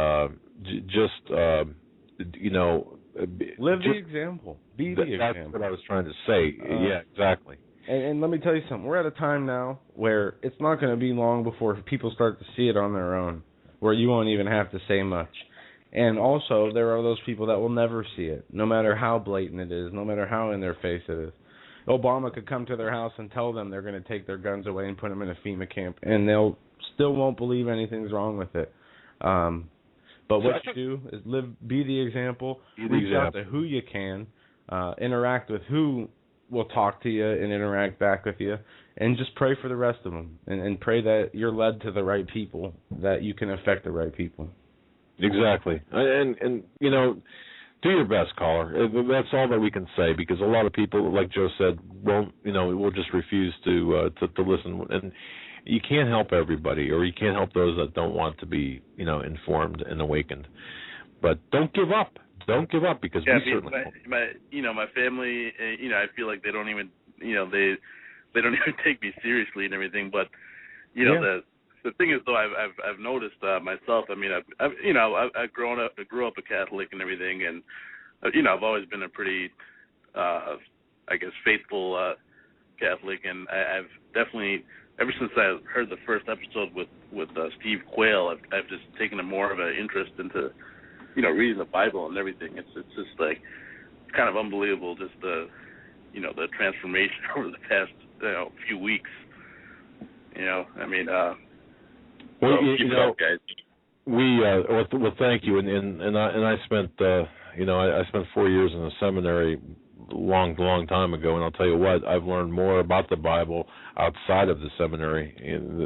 live the example. Be the example. That's what I was trying to say. Yeah, exactly. And let me tell you something. We're at a time now where it's not going to be long before people start to see it on their own, where you won't even have to say much. And also, there are those people that will never see it, no matter how blatant it is, no matter how in their face it is. Obama could come to their house and tell them they're going to take their guns away and put them in a FEMA camp, and they'll still won't believe anything's wrong with it. But what you do is be the example, reach out to who you can, interact with who will talk to you and interact back with you, and just pray for the rest of them, and pray that you're led to the right people, that you can affect the right people. Exactly. And do your best, caller. That's all that we can say, because a lot of people, like Joe said, will just refuse to listen. And you can't help everybody, or you can't help those that don't want to be, informed and awakened. But don't give up. Don't give up, because we certainly my family, I feel like they don't even, they don't even take me seriously and everything. But the thing is, though, I've noticed myself. I grew up a Catholic and everything, and I've always been a pretty, faithful Catholic, and I've definitely, ever since I heard the first episode with Steve Quayle, I've just taken more of an interest into, reading the Bible and everything. It's just like, it's kind of unbelievable, just the transformation over the past few weeks. Keep it up, guys. Well, thank you. And I spent I spent 4 years in a seminary long time ago, and I'll tell you what, I've learned more about the Bible outside of the seminary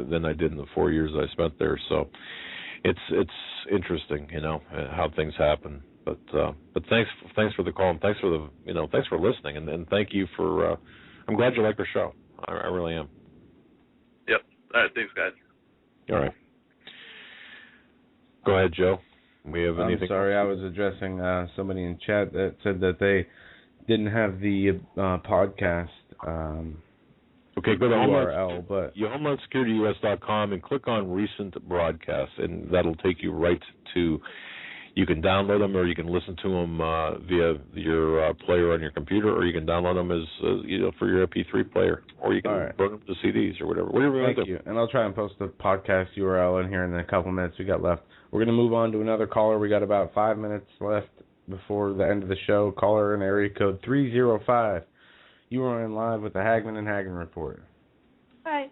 than I did in the 4 years I spent there. So it's interesting, how things happen. But thanks for the call, and thanks for thanks for listening, and thank you for. I'm glad you like the show. I really am. Yep. All right. Thanks, guys. All right. Go ahead, Joe. We have anything? I'm sorry, I was addressing somebody in chat that said that they didn't have the podcast. Okay, go to URL, but HomelandSecurityUS.com and click on Recent Broadcasts, and that'll take you right to. You can download them, or you can listen to them via your player on your computer, or you can download them as for your MP3 player, or you can burn them to CDs or whatever. Whatever you want to do. Thank you. And I'll try and post the podcast URL in here in a couple minutes we got left. We're going to move on to another caller. We got about 5 minutes left before the end of the show. Caller in area code 305. You are in live with the Hagmann and Hagmann Report. Hi.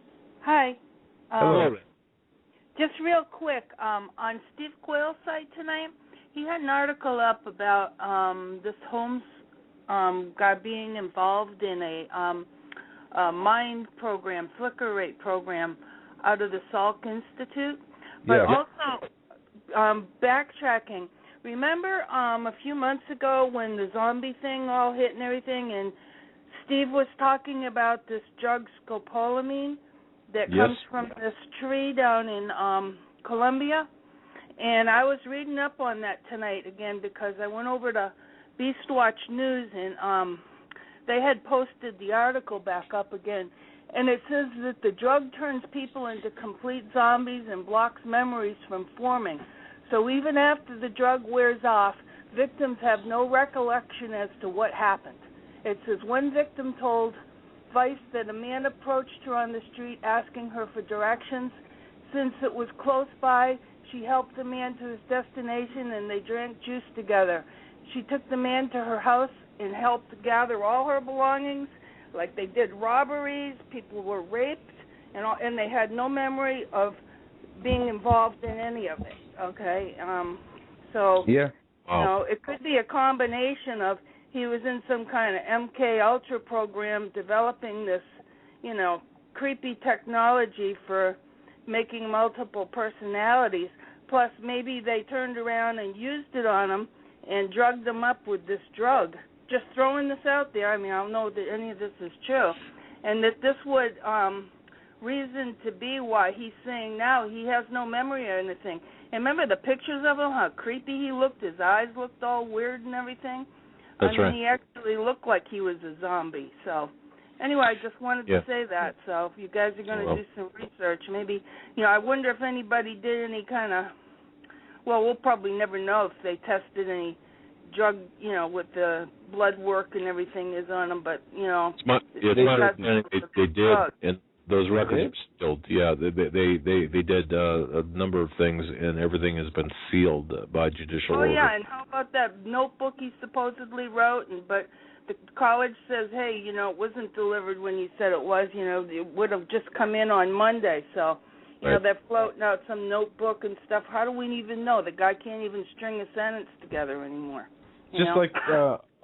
Hello. Just real quick, on Steve Quayle's site tonight, he had an article up about this Holmes guy being involved in a mind program, flicker rate program out of the Salk Institute. But also, backtracking, remember a few months ago when the zombie thing all hit and everything, and Steve was talking about this drug scopolamine that comes from this tree down in Colombia? And I was reading up on that tonight again because I went over to Beastwatch News, and they had posted the article back up again. And it says that the drug turns people into complete zombies and blocks memories from forming. So even after the drug wears off, victims have no recollection as to what happened. It says one victim told Vice that a man approached her on the street asking her for directions. Since it was close by, she helped the man to his destination and they drank juice together. She took the man to her house and helped gather all her belongings. Like they did robberies, people were raped, and they had no memory of being involved in any of it. Okay, so yeah, it could be a combination of he was in some kind of MK Ultra program developing this, creepy technology for making multiple personalities. Plus, maybe they turned around and used it on him and drugged him up with this drug. Just throwing this out there. I mean, I don't know that any of this is true. And that this would reason to be why he's saying now he has no memory or anything. And remember the pictures of him, how creepy he looked? His eyes looked all weird and everything. That's right. He actually looked like he was a zombie. So, anyway, I just wanted to say that. So, if you guys are going to do some research, maybe, I wonder if anybody did any kind of, we'll probably never know if they tested any drug, with the blood work and everything is on them, but, they did, and those records are sealed. Yeah, they did a number of things, and everything has been sealed by judicial order. Oh, yeah, and how about that notebook he supposedly wrote, but the college says, hey, it wasn't delivered when you said it was, it would have just come in on Monday, so, they're floating out some notebook and stuff. How do we even know? The guy can't even string a sentence together anymore. Just like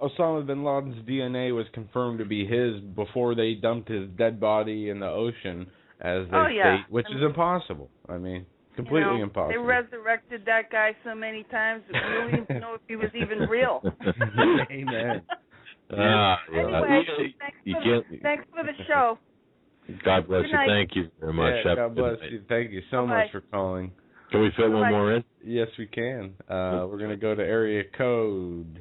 Osama bin Laden's DNA was confirmed to be his before they dumped his dead body in the ocean, as they state, which is impossible. I mean, completely impossible. They resurrected that guy so many times that we don't even know if he was even real. Amen. Anyway, thanks for the show. God bless you. Thank you very much. Yeah, God bless you. Thank you so much for calling. Can we fit one more in? Yes, we can. We're going to go to area code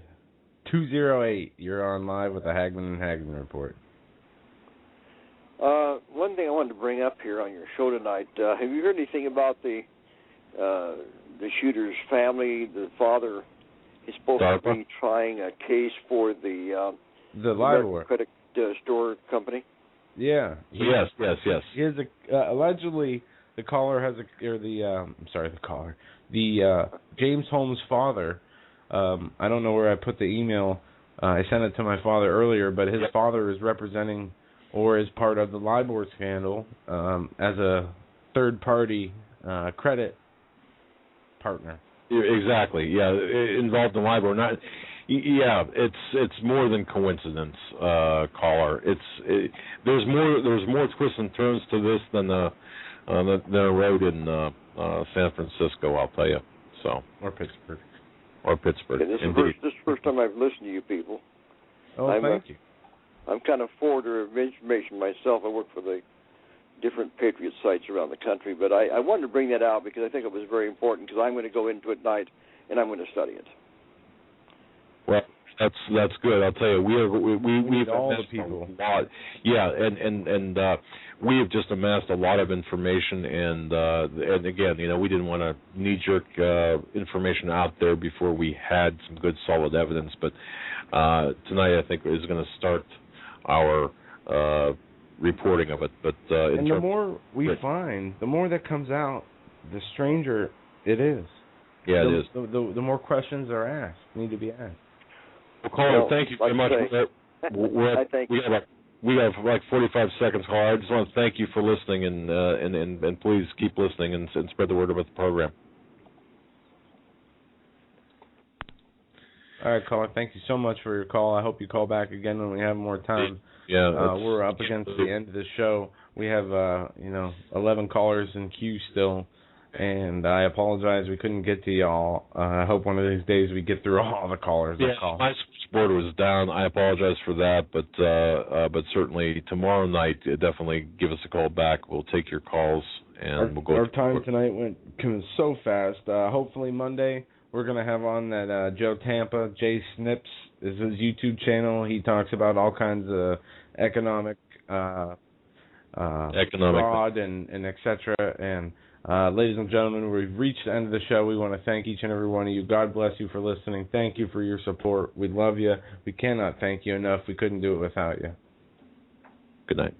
208. You're on live with the Hagmann and Hagmann Report. One thing I wanted to bring up here on your show tonight, have you heard anything about the shooter's family? The father is supposed to be trying a case for the LIBOR credit store company. Yeah. Yes. Here's allegedly the caller has the James Holmes' father. I don't know where I put the email. I sent it to my father earlier, but his father is representing or is part of the LIBOR scandal as a third-party credit partner. Exactly. Yeah, involved in LIBOR. It's more than coincidence, caller. There's more twists and turns to this than the road in San Francisco, I'll tell you. So, or Pittsburgh. Okay, this is the first time I've listened to you people. Thank you. I'm kind of forwarder of information myself. I work for the different Patriot sites around the country, but I wanted to bring that out because I think it was very important because I'm going to go into it tonight and I'm going to study it. Well, that's good. I'll tell you, we've all the people. A lot. Yeah, and we have just amassed a lot of information, and again, we didn't want to knee-jerk information out there before we had some good, solid evidence. But tonight, I think, is going to start our reporting of it. But and the more we find, the more that comes out, the stranger it is. Yeah, it is. The more questions need to be asked. Well, caller, thank you very much. We have like 45 seconds, caller. I just want to thank you for listening, and please keep listening and spread the word about the program. All right, caller. Thank you so much for your call. I hope you call back again when we have more time. Yeah, we're up against the end of the show. We have 11 callers in queue still. And I apologize we couldn't get to y'all. I hope one of these days we get through all the callers. Yeah, my supporter was down. I apologize for that, but certainly tomorrow night, definitely give us a call back. We'll take your calls, and we'll go. Our time tonight went so fast. Hopefully Monday we're going to have on that Joe Tampa. Jay Snips is his YouTube channel. He talks about all kinds of economic fraud and et cetera. And ladies and gentlemen, we've reached the end of the show. We want to thank each and every one of you. God bless you for listening. Thank you for your support. We love you. We cannot thank you enough. We couldn't do it without you. Good night.